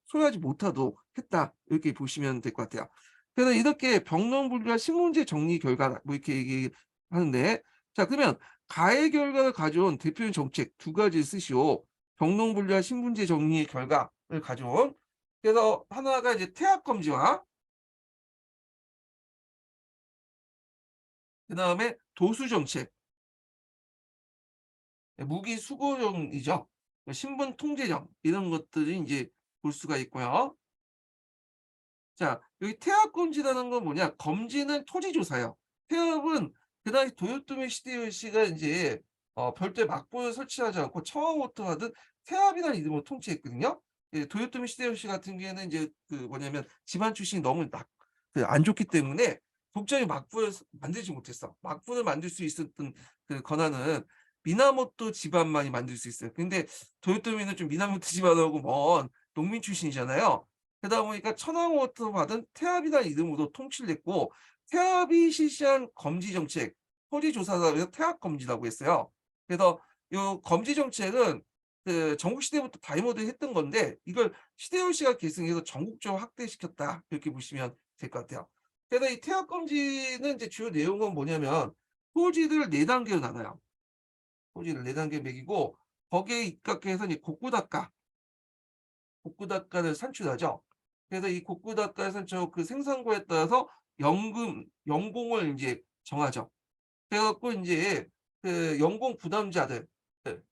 소유하지 못하도록 했다. 이렇게 보시면 될 것 같아요. 그래서 이렇게 병론 분류와 신문제 정리 결과 뭐 이렇게 얘기하는데 자, 그러면 가해 결과를 가져온 대표적인 정책 두 가지를 쓰시오. 병론 분류와 신분제 정리의 결과를 가져온 그래서 하나가 이제 태압 금지와 그다음에 도수 정책, 무기 수거령이죠. 신분 통제령 이런 것들이 인제 볼 수가 있고요. 자, 여기 태압 금지라는 건 뭐냐? 검지는 토지 조사예요. 태압은 그 당시 도요토미 히데요시가 인제 별도의 막부를 설치하지 않고 처음부터 하던 태압이라는 이름으로 통치했거든요. 예, 도요토미 히데요시 같은 경우에는 인제 그 뭐냐면 집안 출신이 너무 그 안 좋기 때문에 독자적인 막부를 만들지 못했어. 막부를 만들 수 있었던 그 권한은 미나모토 집안만이 만들 수 있어요. 근데 도요토미는 좀 미나모토 집안하고 먼 농민 출신이잖아요. 그러다 보니까 천황후부터 받은 태압이라는 이름으로 통치를 했고 태압이 실시한 검지 정책, 토지 조사사에서 태압 검지라고 했어요. 그래서 요 검지 정책은 그 전국 시대부터 다이모들이 했던 건데 이걸 히데요시가 계승해서 전국적으로 확대시켰다. 이렇게 보시면 될 것 같아요. 그래서 이 태학 검진은 이제 주요 내용은 뭐냐면 토지를 4단계로 나눠요. 토지를 4단계 매기고 거기에 입각해서 이제 곡구닥가를 산출하죠. 그래서 이 곡구닥가를 산출하고 그 생산고에 따라서 연공을 인제 정하죠. 그래 갖고 인제 그 연공 부담자들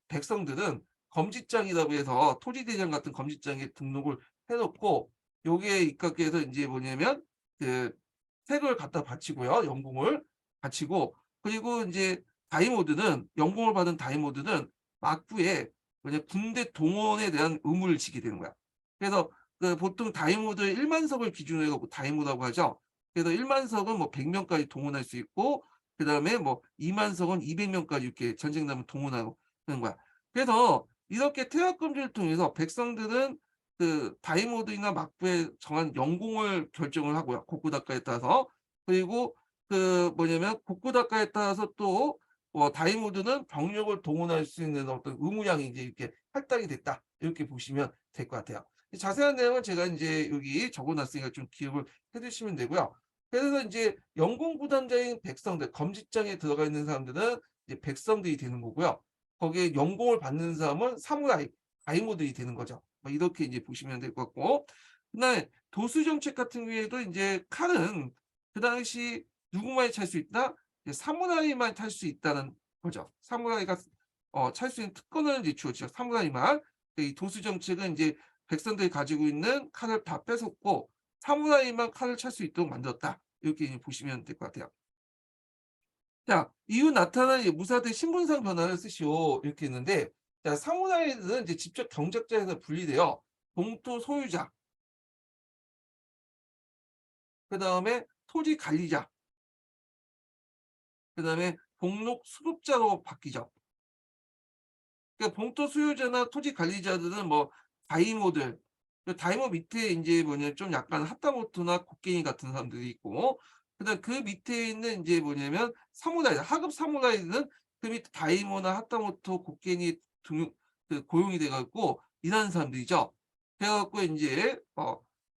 백성들은 검지장이라고 해서 토지대장 같은 검지장에 등록을 해 놓고 요기에 입각해서 인제 뭐냐면 그 세금을 갖다 바치고요. 연공을 바치고 그리고 인제 연공을 받은 다이모드는 막부에 뭐냐 군대 동원에 대한 의무를 지게 되는 거야. 그래서 그 보통 다이모드 1만 석을 기준으로 해 갖고 다이모라고 하죠. 그래서 1만 석은 뭐 100 명까지 동원할 수 있고 그다음에 뭐 2만 석은 200 명까지 이렇게 전쟁 나면 동원하고 하는 거야. 그래서 이렇게 퇴학 금지를 통해서 백성들은 그 다이모드나 막부에 정한 연공을 결정을 하고요, 곡구닥가에 따라서. 그리고 그 뭐냐면 곡구닥가에 따라서 또 다이모드는 병력을 동원할 수 있는 어떤 의무량이 이제 이렇게 할당이 됐다. 이렇게 보시면 될 것 같아요. 자세한 내용은 제가 인제 여기 적어 놨으니까 좀 기억을 해 두시면 되고요. 그래서 인제 연공 부담자인 백성들, 검직장에 들어가 있는 사람들은 이제 백성들이 되는 거고요. 거기에 연공을 받는 사람은 사무라이, 다이모들이 되는 거죠. 뭐 이렇게 이제 보시면 될 것 같고. 그다음에 도수 정책 같은 경우에도 인제 칼은 그 당시 누구만이 찰 수 있다? 이제 사무라이만 탈 수 있다는 거죠. 사무라이가 찰 수 있는 특권을 이제 주어지죠. 사무라이만. 이 도수 정책은 인제 백성들이 가지고 있는 칼을 다 뺏었고 사무라이만 칼을 찰 수 있도록 만들었다. 이렇게 이제 보시면 될 것 같아요. 자, 이후 나타난 이 무사대 신분상 변화를 쓰시오. 이렇게 했는데 자, 사무라이들은 이제 직접 경작자에서 분리돼요. 봉토 소유자, 그다음에 토지 관리자, 그다음에 복록 수급자로 바뀌죠. 그러니까 봉토 수요자나 토지 관리자들은 뭐 다이모들, 그 다이모 밑에 인제 뭐냐 좀 약간 하다모토나 곡괭이 같은 사람들이 있고 그다음 그 밑에 있는 인제 뭐냐면 사무라이들, 하급 사무라이들은 그 밑에 다이모나 하다모토, 곡괭이 등용 고용이 돼 갖고 일하는 사람들이죠. 그래 갖고 인제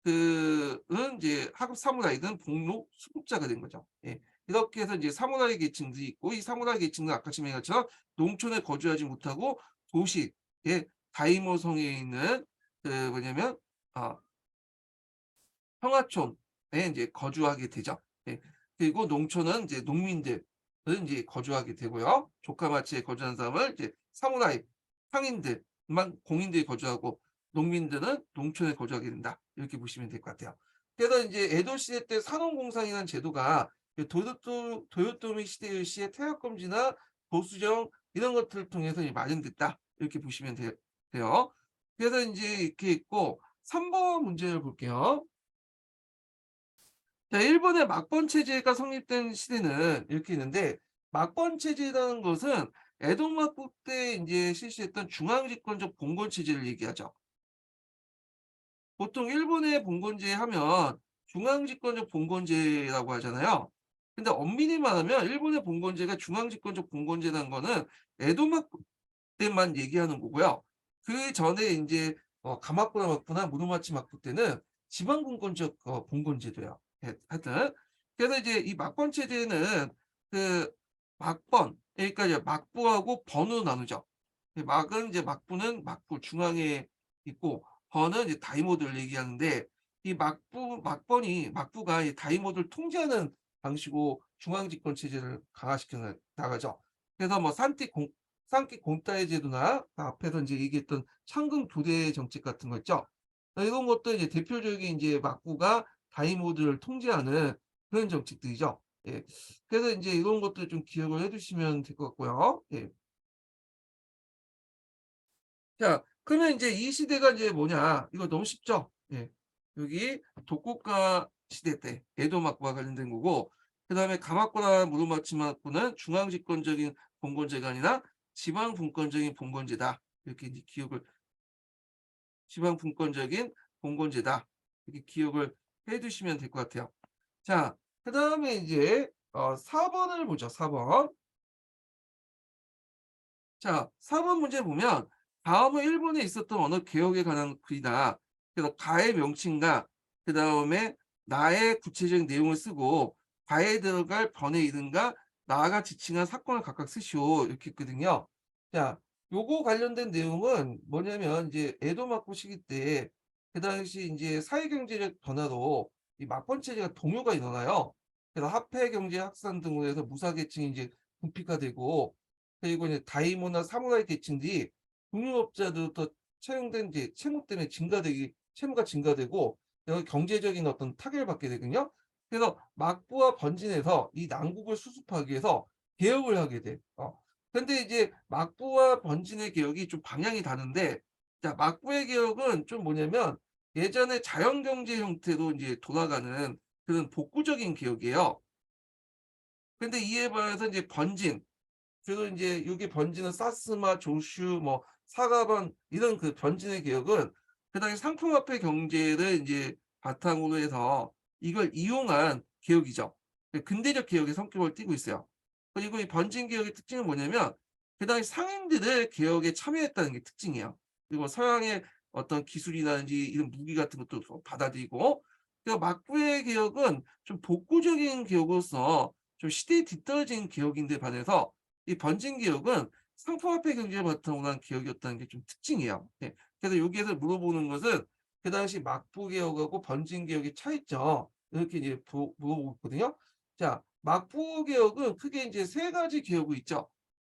그는 인제 하급 사무라이든 복록 수급자가 된 거죠. 예. 이렇게 해서 인제 사무라이 계층들이 있고 이 사무라이 계층은 아까 지명한 것처럼 농촌에 거주하지 못하고 도시의 다이모성에 있는 그 뭐냐면 어 평화촌에 인제 거주하게 되죠. 예. 그리고 농촌은 이제 농민들은 인제 거주하게 되고요. 조카마치에 거주하는 사람을 이제 사무라이, 상인들만 공인들이 거주하고 농민들은 농촌에 거주하게 된다. 이렇게 보시면 될 것 같아요. 그래서 인제 에도 시대 때 산업공상이라는 제도가 그 도요토미 히데요시의 퇴학금지나 보수정 이런 것들을 통해서 이제 마련됐다. 이렇게 보시면 돼요. 그래서 인제 이렇게 있고 3번 문제를 볼게요. 자, 일본의 막번 체제가 성립된 시대는 이렇게 있는데 막번 체제라는 것은 에도 막부 때 인제 실시했던 중앙집권적 봉건 체제를 얘기하죠. 보통 일본의 봉건제 하면 중앙집권적 봉건제라고 하잖아요. 근데 엄밀히 말하면 일본의 봉건제가 중앙집권적 봉건제라는 거는 에도 막부 때만 얘기하는 거고요. 그전에 인제 가마쿠라 막부나 무로마치 막부 때는 지방분권적 봉건제도예요. 예, 하여튼 그래서 이제 이 막번 체제는 그 막번 그러니까 이제 막부하고 번으로 나누죠. 이 막은 이제 막부는 중앙에 있고 번은 이제 다이모드를 얘기하는데 이 막부가 이 다이모드를 통제하는 방식으로 중앙집권 체제를 강화시켜 나가죠. 그래서 뭐 산키 곤타이 제도나 앞에서 인제 얘기했던 창금 교대 정책 같은 거 있죠. 이런 것도 이제 대표적인 인제 막부가 다이모드를 통제하는 그런 정책들이죠. 예. 그래서 인제 이런 것들 좀 기억을 해 두시면 될 것 같고요. 예. 자, 그러면 인제 이 시대가 인제 뭐냐. 이거 너무 쉽죠? 예. 여기 독고가 시대 때 에도 막부와 관련된 거고 그다음에 가마쿠라 무로마치 막부는 중앙 집권적인 봉건제가 아니라 지방 분권적인 봉건제다. 이렇게 이제 지방 분권적인 봉건제다. 이렇게 기억을 해 두시면 될 것 같아요. 자, 그다음에 이제 4 번을 보죠, 4 번. 자, 4번 문제 보면 다음은 일본에 있었던 언어 개혁에 관한 글이다. 그래서 가의 명칭과 그다음에 나의 구체적인 내용을 쓰고 과에 들어갈 번외이든가 나아가 지칭한 사건을 각각 쓰시오 이렇게 했거든요. 자, 요거 관련된 내용은 뭐냐면 이제 에도 막부 시기 때 그 당시 인제 사회 경제적 변화로 이 막번 체제가 동요가 일어나요. 그래서 화폐 경제 확산 등으로 해서 무사 계층이 이제 군피화되고 그리고 이제 다이모나 사무라이 계층들이 금융업자들부터 채용된 이제 채무 때문에 채무가 증가되고 여기 경제적인 어떤 타격을 받게 되거든요. 그래서 막부와 번진에서 이 난국을 수습하기 위해서 개혁을 하게 돼. 근데 이제 막부와 번진의 개혁이 좀 방향이 다른데 자 막부의 개혁은 좀 뭐냐면 예전에 자연경제 형태로 이제 돌아가는 그런 복구적인 개혁이에요. 근데 이에 반해서 이제 번진 그리고 인제 요게 번지는 사스마, 조슈 뭐 사가번 이런 그 번진의 개혁은 그 당시 상품화폐 경제를 인제 바탕으로 해서 이걸 이용한 개혁이죠. 그 근대적 개혁의 성격을 띠고 있어요. 그리고 이 번진 개혁의 특징은 뭐냐면 그 당시 상인들을 개혁에 참여했다는 게 특징이에요. 그리고 서양의 어떤 기술이라든지 이런 무기 같은 것도 받아들이고 그 막부의 개혁은 좀 복구적인 개혁으로서 좀 시대에 뒤떨어진 개혁인데 반해서 이 번진 개혁은 상품화폐 경제를 바탕으로 한 개혁이었다는 게 좀 특징이에요. 예. 그래서 여기에서 물어보는 것은 그 당시 막부 개혁하고 번진 개혁의 차이점 이렇게 이제 물어보고 있거든요. 자, 막부 개혁은 크게 이제 세 가지 개혁이 있죠.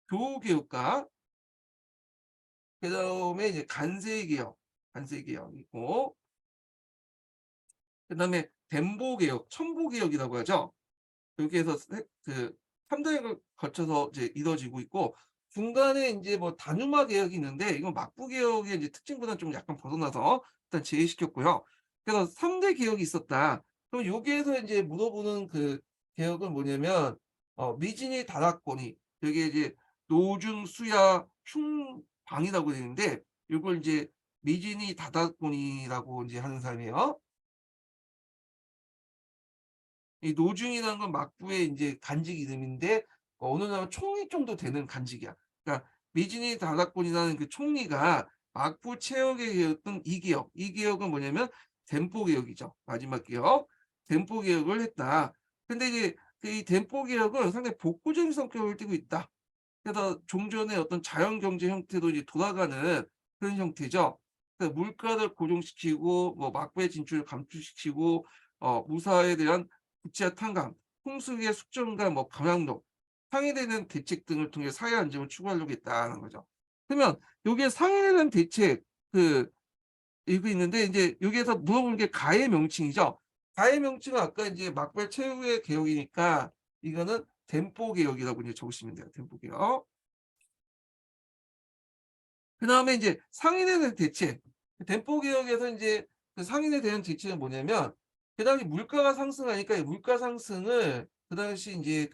교우 개혁과 그다음에 이제 간세 개혁, 간세 개혁이고 그다음에 덴보 개혁, 첨보 개혁이라고 하죠. 여기에서 그 3 단계를 거쳐서 이제 이루어지고 있고 중간에 인제 뭐 다뉴마 개혁이 있는데 이건 막부 개혁의 이제 특징보다는 좀 약간 벗어나서 일단 제외시켰고요. 그래서 3대 개혁이 있었다. 그럼 여기에서 인제 물어보는 그 개혁은 뭐냐면 미진이 다락고니 여기에 이제 노중, 수야, 충방이라고 되어 있는데 요걸 인제 미진이 다다꼬니라고 인제 하는 사람이에요. 이 노중이라는 건 막부의 인제 간직 이름인데 어느 나라 총리 정도 되는 간직이야. 그러니까 미진이 다다권이라는 그 총리가 막부 최악의 개혁은 이개혁. 이개혁은 뭐냐면 덴포 개혁이죠. 마지막 개혁. 덴포 개혁을 했다. 근데 이제 그 이 덴포 개혁은 상당히 복구적인 성격을 띠고 있다. 그래서 종전의 어떤 자연 경제 형태로 이제 돌아가는 그런 형태죠. 그래서 물가를 고정시키고 뭐 막부의 진출을 감축시키고 무사에 대한 부채와 탄감, 풍수의 숙전과 뭐 감량록, 상회되는 대책 등을 통해 사회 안정을 추구하려고 했다는 거죠. 그러면 요게 상회되는 대책 그 이거 있는데 인제 여기에서 물어보는 게 가의 명칭이죠. 가의 명칭은 아까 인제 막발 최후의 개혁이니까 이거는 덴포 개혁이라고 이제 적으시면 돼요. 덴포 개혁. 그다음에 인제 상인에 대한 대책. 덴포 개혁에서 인제 그 상인에 대한 대책은 뭐냐면 그 당시 물가가 상승하니까 이 물가 상승을 그 당시 인제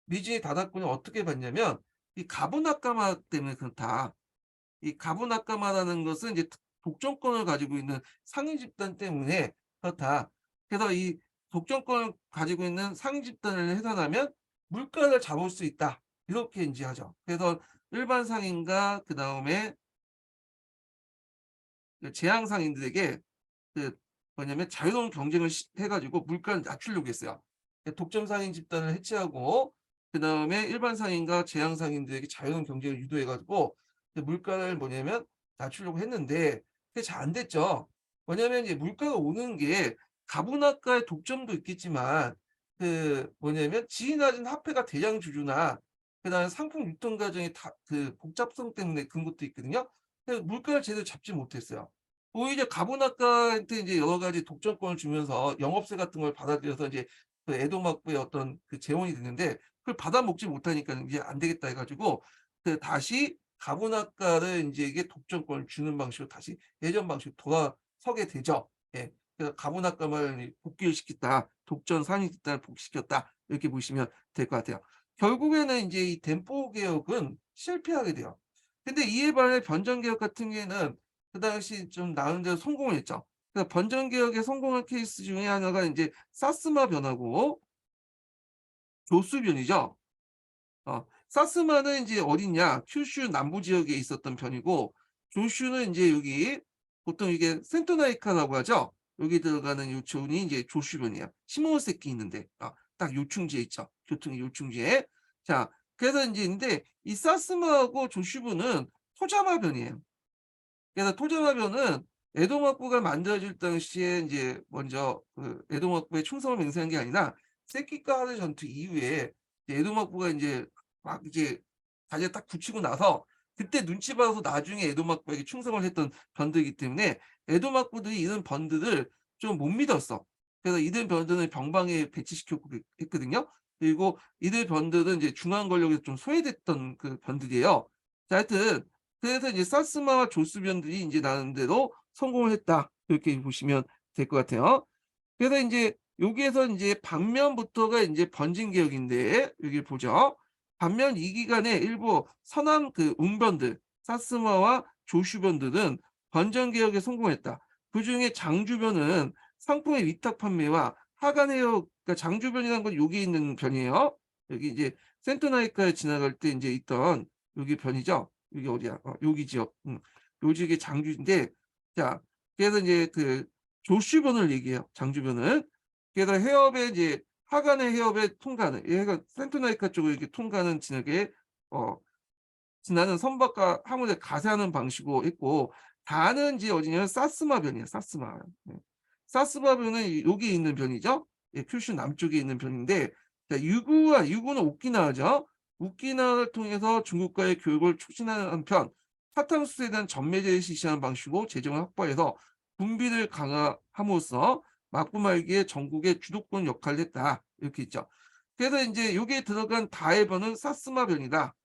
미주의 다닥군이 어떻게 봤냐면 이 가부나카마 때문에 그렇다. 이 가부나카마라는 것은 이제 독점권을 가지고 있는 상인 집단 때문에 그렇다. 그래서 이 독점권을 가지고 있는 상인 집단을 해산하면 물가를 잡을 수 있다. 이렇게 인지하죠. 그래서 일반 상인과 그다음에 그 제향 상인들에게 그 뭐냐면 자유로운 경쟁을 해 가지고 물가를 낮추려고 했어요. 독점 상인 집단을 해체하고 그다음에 일반 상인과 제향 상인들에게 자유로운 경쟁을 유도해 가지고 물가를 뭐냐면 낮추려고 했는데 그게 잘 안 됐죠. 뭐냐면 이제 물가가 오는 게 가분할가의 독점도 있겠지만 그 뭐냐면 질이 낮은 화폐가 대량 주주나 그다음에 상품 유통 과정의 그 복잡성 때문에 그런 것도 있거든요. 그래서 물가를 제대로 잡지 못했어요. 오히려 가분할가한테 이제 여러 가지 독점권을 주면서 영업세 같은 걸 받아들여서 이제 그 에도막부의 어떤 그 재원이 됐는데 그걸 받아 먹지 못하니까 이제 안 되겠다 해 가지고 그 다시 가분할가를 인제에게 독점권을 주는 방식으로 다시 예전 방식으로 돌아서게 되죠. 예. 그래서 가분할가를 복귀를 시켰다. 독점 상위 집단을 복귀시켰다. 이렇게 보시면 될 것 같아요. 결국에는 인제 이 덴포 개혁은 실패하게 돼요. 근데 이에 반해 변전 개혁 같은 경우에는 그 당시 좀 나름대로 성공을 했죠. 그래서 번전 개혁의 성공한 케이스 중에 하나가 인제 사스마 변화고 조수변이죠. 사스마는 인제 어딨냐 큐슈 남부 지역에 있었던 편이고 조슈는 인제 여기 보통 이게 센토나이카라고 하죠. 여기 들어가는 요촌이 이제 조슈변이에요. 시모노세키 있는데 딱 요충지에 있죠. 교통의 요충지에. 자, 그래서 이제 근데 이 사스마하고 조슈변은 토자마변이에요. 그래서 토자마변은 에도막부가 만들어질 당시에 이제 먼저 그 에도막부에 충성을 맹세한 게 아니라 세키가와르 전투 이후에 이제 에도막부가 이제 막 이제 다리에 딱 붙이고 나서 그때 눈치 봐서 나중에 에도막부에게 충성을 했던 변들이기 때문에 에도막부들이 이런 변들을 좀 못 믿었어. 그래서 이들 변들은 병방에 배치시켰고 했거든요. 그리고 이들 변들은 이제 중앙 권력에서 좀 소외됐던 그 변들이에요. 자, 하여튼 그래서 이제 사스마와 조스변들이 이제 나름대로 성공을 했다. 이렇게 보시면 될 것 같아요. 그래서 인제 여기에서 인제 반면부터가 인제 번진개혁인데 여기 보죠. 반면 이 기간에 일부 서남 그 웅변들, 사스마와 조슈변들은 번정개혁에 성공했다. 그중에 장주변은 상품의 위탁 판매와 하간 해역, 그러니까 장주변이라는 건 여기 있는 변이에요. 여기 이제 센토나이카에 지나갈 때 인제 있던 여기 변이죠. 여기 어디야? 여기 지역. 요 지역이 장주인데, 자, 그래서 인제 그 조슈변을 얘기해요. 장주변을. 그래서 해협에 이제 하간의 해협에 통과하는, 얘가 센토나이카 쪽을 이렇게 통과하는 진흙에 어 지나는 선박과 항우를 가세하는 방식으로 했고, 다는 이제 어디냐면 사스마변이에요. 사스마. 네. 사스마변은 여기 있는 변이죠. 예, 큐슈 남쪽에 있는 변인데, 자, 유구는 오키나와죠. 오키나와를 통해서 중국과의 교육을 촉진하는 한편 사탕수수에 대한 전매제를 실시하는 방식으로 재정을 확보해서 군비를 강화함으로써 막부 말기에 전국의 주도권 역할을 했다. 이렇게 있죠. 그래서 이제 여기에 들어간 다해변은 사스마변이다.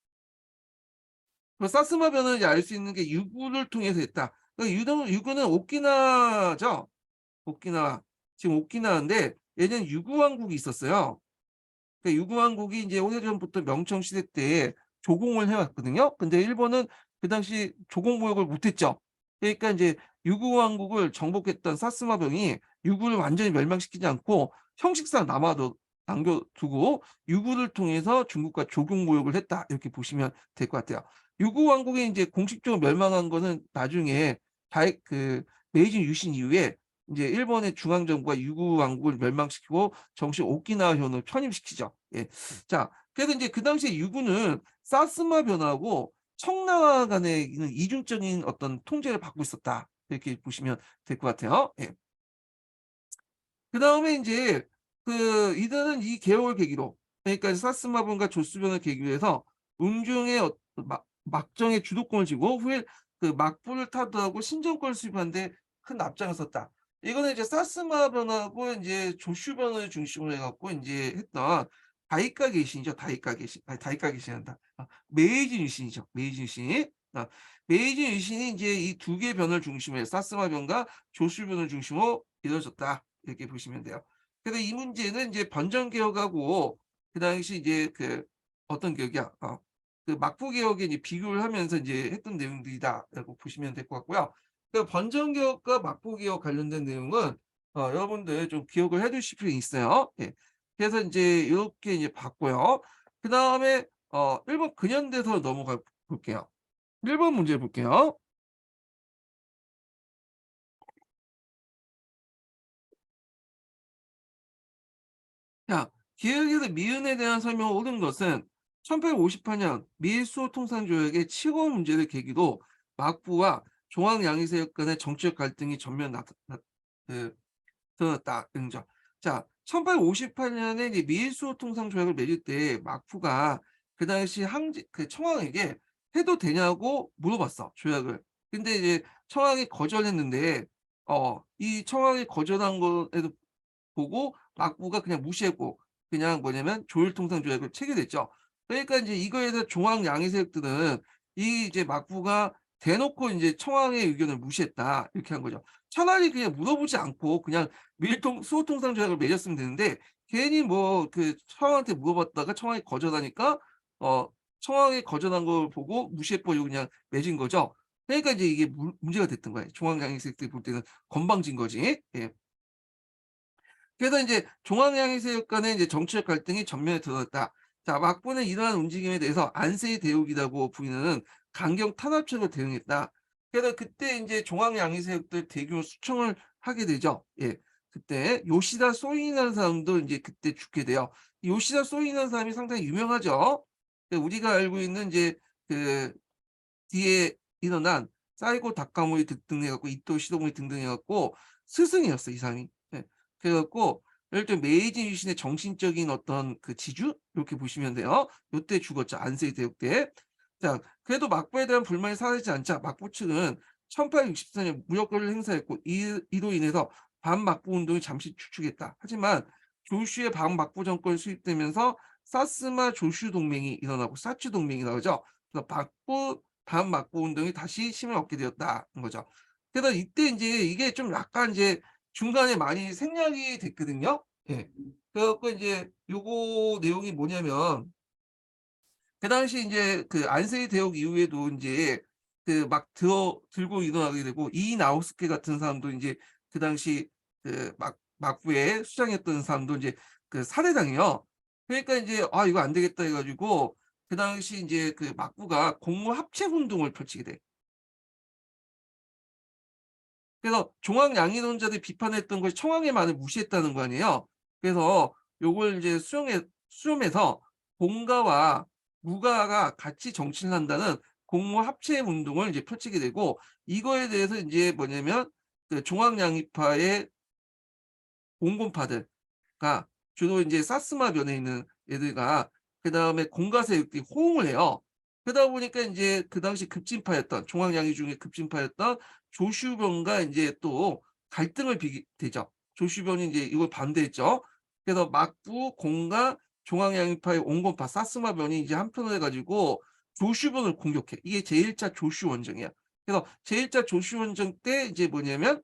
그 사스마변은 알 수 있는 게 유구를 통해서 했다. 그러니까 유구는 오키나와죠. 오키나와. 지금 오키나와인데 예전 유구왕국이 있었어요. 그 유구왕국이 이제 오래전부터 명청 시대 때 조공을 해왔거든요. 근데 일본은 그 당시 조공무역을 못했죠. 그러니까 이제 유구왕국을 정복했던 사스마병이 유구를 완전히 멸망시키지 않고 형식상 남겨두고 유구를 통해서 중국과 조공무역을 했다. 이렇게 보시면 될 것 같아요. 유구왕국이 이제 공식적으로 멸망한 거는 나중에 메이지 유신 이후에 이제 일본의 중앙정부가 유구 왕국을 멸망시키고 정식 오키나와 현을 편입시키죠. 예. 자, 그래서 이제 그 당시에 유구는 사스마 변화하고 청나라 간에 있는 이중적인 어떤 통제를 받고 있었다. 이렇게 보시면 될 것 같아요. 예. 그다음에 이제 이들은 이 개혁을 계기로, 그러니까 사스마분과 조수변을 계기로 해서 웅중의 막정의 주도권을 쥐고 후에 그 막부를 타도하고 신정권을 수립하는 데 큰 앞장을 섰다. 이거는 이제 사스마변하고 이제 조슈변을 중심으로 해 갖고 인제 했던 다이카 계신이죠. 다이카 계신. 아니, 다이카 계신한다. 메이지 유신이죠. 메이지 유신. 메이지 유신이 인제 이 두 개의 변을 중심으로 해서 사스마변과 조슈변을 중심으로 이루어졌다. 이렇게 보시면 돼요. 그래서 이 문제는 이제 변정 개혁하고 그 당시 이제 어떤 개혁이야? 그 막부 개혁에 이제 비교를 하면서 이제 했던 내용들이다라고 보시면 될 것 같고요. 그 번정 개혁과 막부 개혁 관련된 내용은 여러분들 좀 기억을 해 두실 필요 있어요. 예. 그래서 인제 이렇게 이제 봤고요. 그다음에 일본 근현대사로 넘어가 볼게요. 1번 문제 볼게요. 자, 기획에서 미은에 대한 설명을 옳은 것은 1858년 미일 수호 통상조약의 칠호 문제를 계기로 막부와 중앙 양위세력 간의 정치적 갈등이 전면 그, 드러났다. 등죠. 자, 1858년에 이제 미일 수호 통상조약을 맺을 때 막부가 그 당시 청왕에게 해도 되냐고 물어봤어, 조약을. 근데 이제 청왕이 거절했는데 이 청왕이 거절한 거에도 보고 막부가 그냥 무시했고 그냥 뭐냐면 조율통상 조약을 체결했죠. 그러니까 인제 이거에서 중앙 양의 세력들은 이 이제 막부가 대놓고 인제 청왕의 의견을 무시했다 이렇게 한 거죠. 차라리 그냥 물어보지 않고 그냥 수호통상 조약을 맺었으면 되는데 괜히 뭐 청왕한테 물어봤다가 청왕이 거절하니까 어 청왕이 거절한 걸 보고 무시해 버리고 그냥 맺은 거죠. 그러니까 이제 이게 문제가 됐던 거예요. 중앙 양의 세력들이 볼 때는 건방진 거지. 예. 그래서 인제 중앙양의 세력 간의 이제 정치적 갈등이 전면에 드러났다. 자, 막부는 이러한 움직임에 대해서 안세의 대옥이라고 부르는 강경 탄압책을 대응했다. 그래서 그때 인제 중앙양의 세력들 대규모 수청을 하게 되죠. 예. 그때 요시다 소인이라는 사람도 이제 그때 죽게 돼요. 이 요시다 소인이라는 사람이 상당히 유명하죠. 우리가 알고 있는 이제 그 뒤에 일어난 사이고 다카모리 등등 해 갖고 이토 시도모리 등등 해 갖고 스승이었어, 이 사람이. 예. 그래 갖고 예를 들면 메이지 유신의 정신적인 어떤 그 지주 이렇게 보시면 돼요. 요때 죽었죠. 안세이 대역 때. 자, 그래도 막부에 대한 불만이 사라지지 않자 막부 측은 1864년 무역권을 행사했고 이로 인해서 반막부 운동이 잠시 주축했다. 하지만 조슈의 반막부 정권이 수립되면서 사스마 조슈 동맹이 일어나고 사츠 동맹이 나오죠. 그래서 막부 반막부 운동이 다시 힘을 얻게 되었다는 거죠. 그래서 이때 인제 이게 좀 약간 이제 중간에 많이 생략이 됐거든요. 예. 그래 갖고 인제 요거 내용이 뭐냐면 그 당시 인제 그 안세이 대역 이후에도 인제 그 막 들고 일어나게 되고 이나우스케 같은 사람도 인제 그 당시 그 막부의 수장이었던 사람도 인제 그 살해당해요. 그러니까 인제 '아 이거 안 되겠다.' 해 가지고 그 당시 인제 그 막부가 공무 합체 운동을 펼치게 돼. 그래서 종황 양의론자들이 비판했던 것이 청왕의 말을 무시했다는 거 아니에요. 그래서 요걸 이제 수렴해서 공가와 무가가 같이 정치를 한다는 공무 합체 운동을 이제 펼치게 되고 이거에 대해서 인제 뭐냐면 그 종황 양의파의 공곤파들가 주로 인제 사스마 면에 있는 애들과 그다음에 공가 세력들이 호응을 해요. 그러다 보니까 인제 그 당시 급진파였던 종황 양의 중에 급진파였던 조슈변과 인제 또 갈등을 빚게 되죠. 조슈변이 인제 이걸 반대했죠. 그래서 막부, 공가, 종황 양의파의 온건파 사스마변이 이제 한편을 해 가지고 조슈변을 공격해. 이게 제1 차 조슈 원정이야. 그래서 제1 차 조슈 원정 때 이제 뭐냐면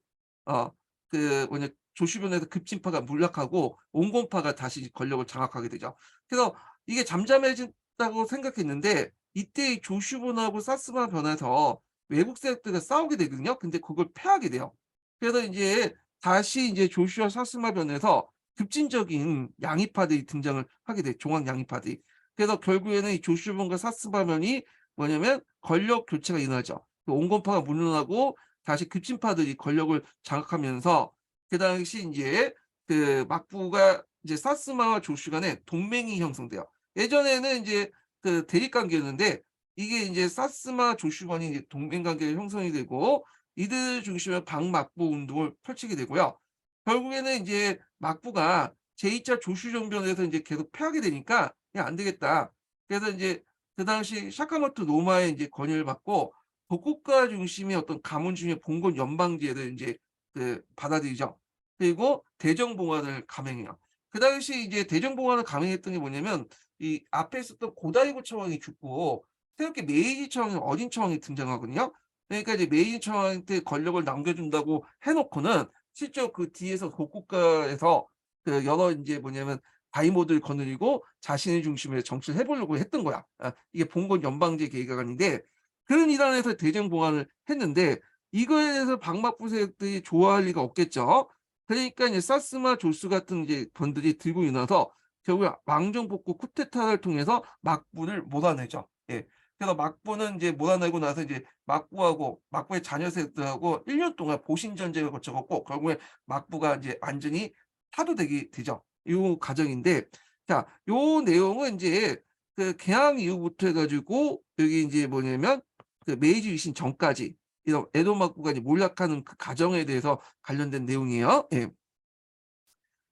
그 뭐냐 조슈변에서 급진파가 몰락하고 온건파가 다시 권력을 장악하게 되죠. 그래서 이게 잠잠해진다고 생각했는데 이때 이 조슈본하고 사스마 변에서 외국 세력들과 싸우게 되거든요. 근데 그걸 패하게 돼요. 그래서 인제 다시 인제 조슈아 사스마 변에서 급진적인 양위파들이 등장을 하게 돼요, 종합 양위파들이. 그래서 결국에는 이 조슈본과 사스마 변이 뭐냐면 권력 교체가 일어나죠. 그 온건파가 물러나고 다시 급진파들이 권력을 장악하면서 그 당시 인제 그 막부가 이제 사스마와 조슈 간에 동맹이 형성돼요. 예전에는 인제 그 대립 관계였는데 이게 인제 사스마 조슈 간이 이제 동맹 관계가 형성이 되고 이들 중심으로 반막부 운동을 펼치게 되고요. 결국에는 인제 막부가 제2 차 조슈 정변에서 인제 계속 패하게 되니까 '야 안 되겠다.' 그래서 인제 그 당시 사카모토 노마의 인제 건의를 받고 복국가 중심의 어떤 가문 중의 봉건 연방제를 인제 그 받아들이죠. 그리고 대정봉환을 감행해요. 그 당시 이제 대정봉환을 감행했던 게 뭐냐면 이 앞에 있었던 고다이고 처왕이 죽고 새롭게 메이지 처왕이 어린 처왕이 등장하거든요. 그러니까 이제 메이지 처왕한테 권력을 남겨준다고 해 놓고는 실제로 그 뒤에서 복국가에서 그 여러 인제 뭐냐면 다이모들을 거느리고 자신의 중심으로 정치를 해 보려고 했던 거야. 이게 봉건 연방제 계획안인데 그런 일환에서 대정봉환을 했는데 이거에 대해서 방막부 세력들이 좋아할 리가 없겠죠. 그러니까 이제 사스마 조스 같은 이제 번들이 들고 일어나서 결국에 왕정 복구 쿠데타를 통해서 막부를 몰아내죠. 예. 그래서 막부는 이제 몰아내고 나서 이제 막부하고 막부의 자녀 세력들하고 1년 동안 보신 전쟁을 거쳐 갖고 결국에 막부가 이제 완전히 타도되게 되죠. 요 과정인데 자 요 내용은 인제 그 개항 이후부터 해 가지고 여기 인제 뭐냐면 그 메이지 유신 전까지 이런 에도 막부가 이제 몰락하는 그 과정에 대해서 관련된 내용이에요. 예.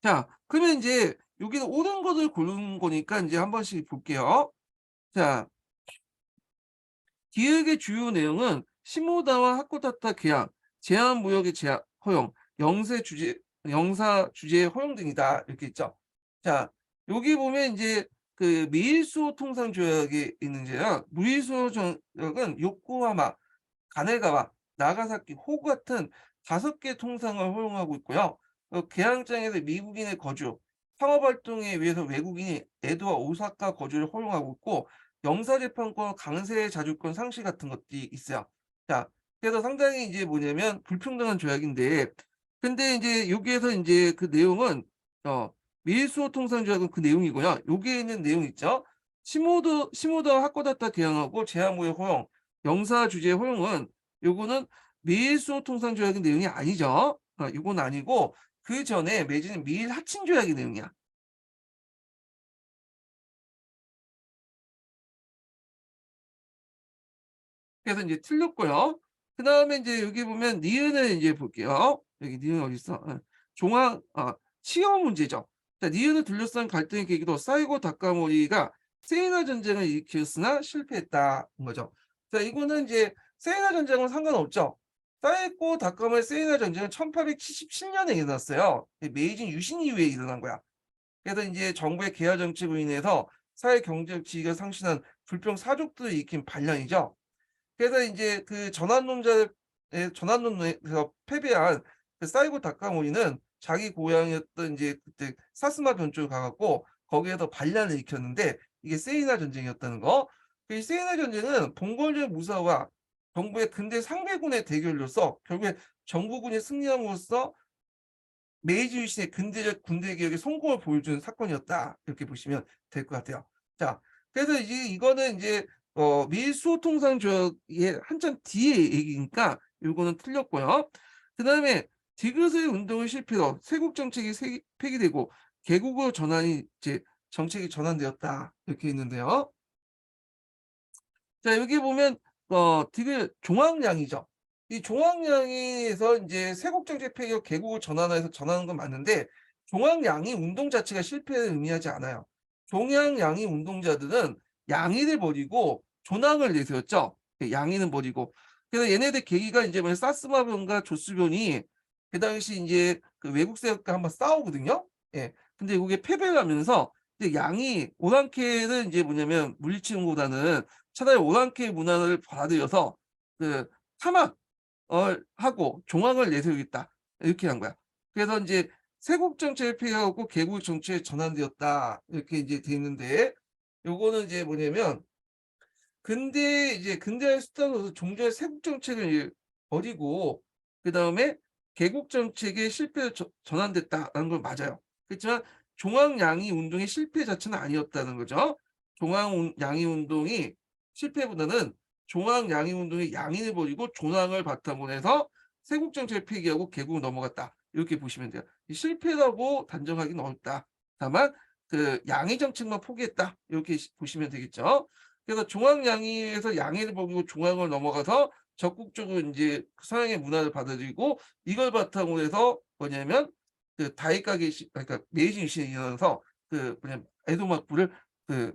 자 그러면 인제 여기는 옳은 것을 고른 거니까 인제 한 번씩 볼게요. 자 기획의 주요 내용은 시모다와 하코다타 계약, 제한 무역의 허용, 영사 주재 허용 등이다. 이렇게 있죠. 자, 여기 보면 인제 그 미일수호 통상 조약이 있는데요. 무일수호 조약은 요코하마, 가네가와, 나가사키, 호구 같은 5개 통상을 허용하고 있고요. 개항장에서 미국인의 거주, 상업 활동에 의해서 외국인이 에도와 오사카 거주를 허용하고 있고 영사재판권, 강세 자주권 상실 같은 것들이 있어요. 자, 그래서 상당히 이제 뭐냐면 불평등한 조약인데 근데 인제 여기에서 인제 그 내용은 어 미일수호 통상 조약은 그 내용이고요. 여기에 있는 내용 있죠. 시모다 하코다타 개항하고 제한무역 허용, 영사 주재 허용은 요거는 미일수호 통상 조약의 내용이 아니죠. 요건 아니고 그 전에 맺은 미일 하친 조약의 내용이야. 그래서 이제 틀렸고요. 그다음에 이제 여기 보면 니은을 이제 볼게요. 여기 니은 어디 있어? 종합 치어 문제죠. 자, 니은을 둘러싼 갈등의 계기도 사이고 다카모리가 세이나 전쟁을 일으켰으나 실패했다는 거죠. 자, 이거는 이제 세이나 전쟁은 상관없죠. 사이고 다카모리 세이나 전쟁은 1877년에 일어났어요. 메이징 유신 이후에 일어난 거야. 그래서 이제 정부의 개화 정책으로 인해서 사회 경제적 지위가 상실한 불평 사족들을 일으킨 반란이죠. 그래서 인제 그 전환론에서 패배한 그 사이고 다카모리는 자기 고향이었던 인제 그때 사스마 변쪽으로 가 갖고 거기에서 반란을 일으켰는데 이게 세이나 전쟁이었다는 거. 이 세이나 전쟁은 몽골전 무사와 정부의 근대 상계군의 대결로서 결국에 정부군이 승리함으로써 메이지 유신의 근대적 군대 개혁의 성공을 보여주는 사건이었다. 이렇게 보시면 될 것 같아요. 자, 그래서 이제 이거는 인제 미수호통상 조약의 한참 뒤의 얘기니까 요거는 틀렸고요. 그다음에 디귿의 운동의 실패로 세국 정책이 폐기되고 개국으로 전환이 이제 정책이 전환되었다. 이렇게 있는데요. 자, 여기 보면 디귿 종황량이죠. 이 종황량에서 인제 세국 정책 폐기로 개국을 전환해서 전하는 건 맞는데 종황량이 운동 자체가 실패를 의미하지 않아요. 종황량이 운동자들은 양의를 버리고 존왕을 내세웠죠. 양의는 버리고. 그래서 얘네들 계기가 인제 뭐냐 사스마병과 조수변이 그 당시 인제 그 외국 세력과 한번 싸우거든요. 예. 근데 요게 패배를 하면서 이제 양이 오랑캐를 인제 뭐냐면 물리치는 것보다는 차라리 오랑캐 문화를 받아들여서 그 타막 하고 종황을 내세우겠다. 이렇게 한 거야. 그래서 인제 세국 정책을 폐기하고 개국 정책에 전환되었다. 이렇게 이제 돼 있는데 요거는 이제 뭐냐면 이제 근대화의 수단으로서 종전의 세국 정책을 이제 버리고 그다음에 개국 정책의 실패로 전환됐다라는 건 맞아요. 그렇지만 종황양이 운동의 실패 자체는 아니었다는 거죠. 종황양이 운동이 실패보다는 종황양이 운동의 양인을 버리고 존왕을 바탕으로 해서 세국 정책을 폐기하고 개국으로 넘어갔다. 이렇게 보시면 돼요. 이 실패라고 단정하기는 어렵다. 다만 그 양의 정책만 포기했다. 이렇게 보시면 되겠죠. 그래서 종황양의에서 양해를 버리고 종황을 넘어가서 적극적으로 인제 서양의 문화를 받아들이고 이걸 바탕으로 해서 뭐냐면 그 다이카게 그러니까 메이지 유신이 일어나서 그 뭐냐면 에도 막부를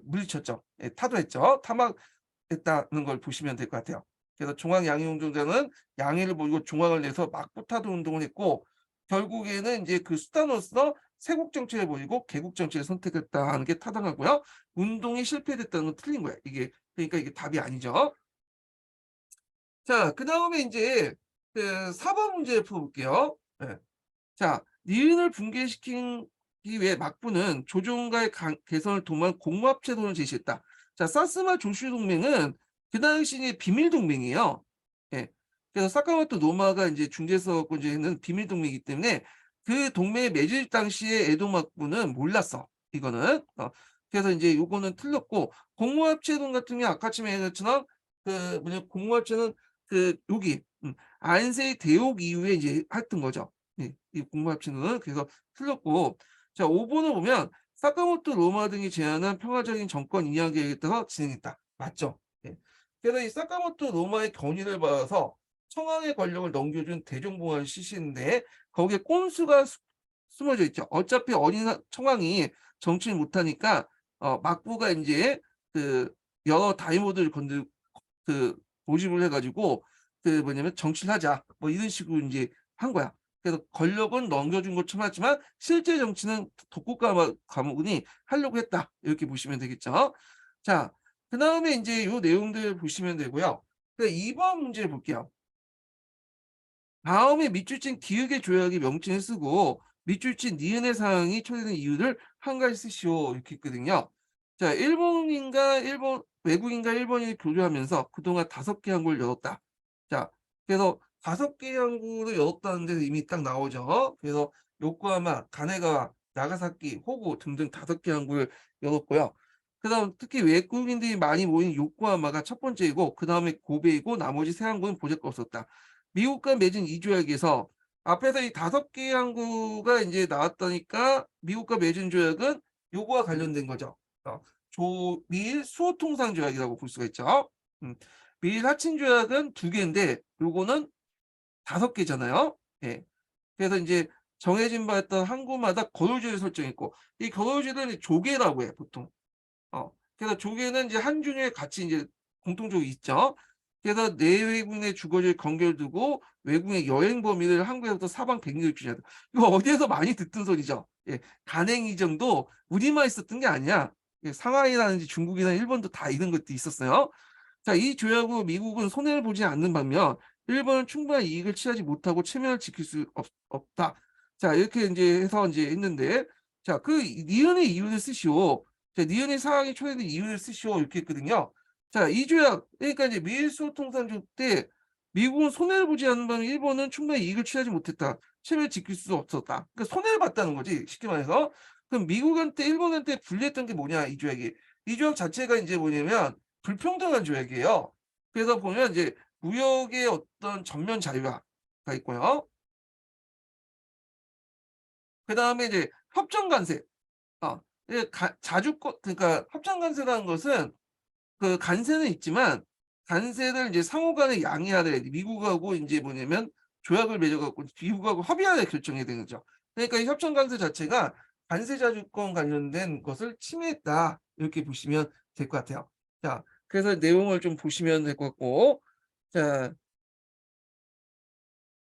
물리쳤죠. 예, 타도했죠. 타막했다는 걸 보시면 될 것 같아요. 그래서 종황양의 운동자는 양해를 버리고 종황을 내서 막부 타도 운동을 했고 결국에는 인제 그 수단으로서 세국 정책을 버리고 개국 정책을 선택했다는 게 타당하고요. 운동이 실패됐다는 건 틀린 거야. 이게 그러니까 이게 답이 아니죠. 자, 그다음에 인제 그 4번 문제 풀어 볼게요. 예. 자, 니은을 붕괴시키기 위해 막부는 조정과의 개선을 도모한 공모합 제도를 제시했다. 자, 사스마 조슈 동맹은 그 당시에 비밀 동맹이에요. 예. 그래서 사카모토 노마가 인제 중재서 갖고 이제 는 비밀 동맹이기 때문에 그 동맹에 맺을 당시에 에도 막부는 몰랐어. 이거는. 그래서 인제 요거는 틀렸고 공모합 제도 같은 경우 아까 처음에 얘기한 것처럼 그 뭐냐 공모합체는 그 여기 안세의 대옥 이후에 이제 했던 거죠. 예. 이 공모합체는 그래서 틀렸고 자 5 번을 보면 사카모토 로마 등이 제안한 평화적인 정권 이양 계획에 따라 진행했다. 맞죠? 예. 그래서 이 사카모토 로마의 견인을 받아서 청왕의 권력을 넘겨준 대종봉화를 실시했는데 거기에 꼼수가 숨어져 있죠. 어차피 어린 청왕이 정치를 못하니까 막부가 인제 그 여러 다이모들을 그 모집을 해 가지고 그 뭐냐면 "정치를 하자." 뭐 이런 식으로 인제 한 거야. 그래서 권력은 넘겨준 것처럼 하지만 실제 정치는 독고가 과목이 하려고 했다. 이렇게 보시면 되겠죠. 자, 그다음에 인제 요 내용들 보시면 되고요. 그 2번 문제 볼게요. 다음에 밑줄친 기역의 조약의 명칭을 쓰고 밑줄친 니은의 사항이 처리된 이유를 한 가지 쓰시오. 이렇게 있거든요. 자, 일본 외국인과 일본인이 교류하면서 그동안 5개 항구를 열었다. 자, 그래서 5개 항구를 열었다는 데서 이미 딱 나오죠. 그래서 요코하마, 가네가와, 나가사키, 호구 등등 5개 항구를 열었고요. 그다음 특히 외국인들이 많이 모인 요코하마가 첫 번째이고 그다음에 고베이고 나머지 세 항구는 보잘것 없었다. 미국과 맺은 이 조약에서 앞에서 이 5개의 항구가 이제 나왔다니까 미국과 맺은 조약은 요거와 관련된 거죠. 조미일 수호 통상 조약이라고 볼 수가 있죠. 음. 미일 하친 조약은 2개인데 요거는 5개잖아요. 예. 그래서 이제 정해진 바였던 항구마다 거류지를 설정했고, 이 거류지를 조계라고 해 보통. 그래서 조계는 이제 한 중에 같이 이제 공통적으로 있죠. 그래서 내외국내 주거지를 경계를 두고 외국의 여행 범위를 한국에서부터 사방 100리를 주냐. 이거 어디에서 많이 듣던 소리죠. 예. 간행이정도 우리만 있었던 게 아니야. 예, 상하이라든지 중국이나 일본도 다 이런 것도 있었어요. 자, 이 조약 후 미국은 손해를 보지 않는 반면 일본은 충분한 이익을 취하지 못하고 체면을 지킬 수 없다. 자, 이렇게 이제 해서 이제 했는데, 자, 그 니은의 이유를 쓰시오. 자, 니은의 상황이 초래된 이유를 쓰시오. 이렇게 했거든요. 자, 이 조약, 그러니까 이제 미일수호 통상조 때 미국은 손해를 보지 않는 반면 일본은 충분한 이익을 취하지 못했다. 체면을 지킬 수 없었다. 그러니까 손해를 봤다는 거지. 쉽게 말해서. 그럼 미국한테 일본한테 불리했던 게 뭐냐, 이 조약이. 이 조약 자체가 이제 뭐냐면 불평등한 조약이에요. 그래서 보면 이제 무역의 어떤 전면 자유화가 있고요. 그다음에 이제 협정 관세. 자주권, 그러니까 협정 관세라는 것은 그 관세는 있지만 관세를 이제 상호 간에 양해하되 미국하고 이제 뭐냐면 조약을 맺어 갖고 미국하고 협의하에 결정해야 되는 거죠. 그러니까 이 협정 관세 자체가 관세 자주권 관련된 것을 침해했다. 이렇게 보시면 될 것 같아요. 자, 그래서 내용을 좀 보시면 될 것 같고. 자,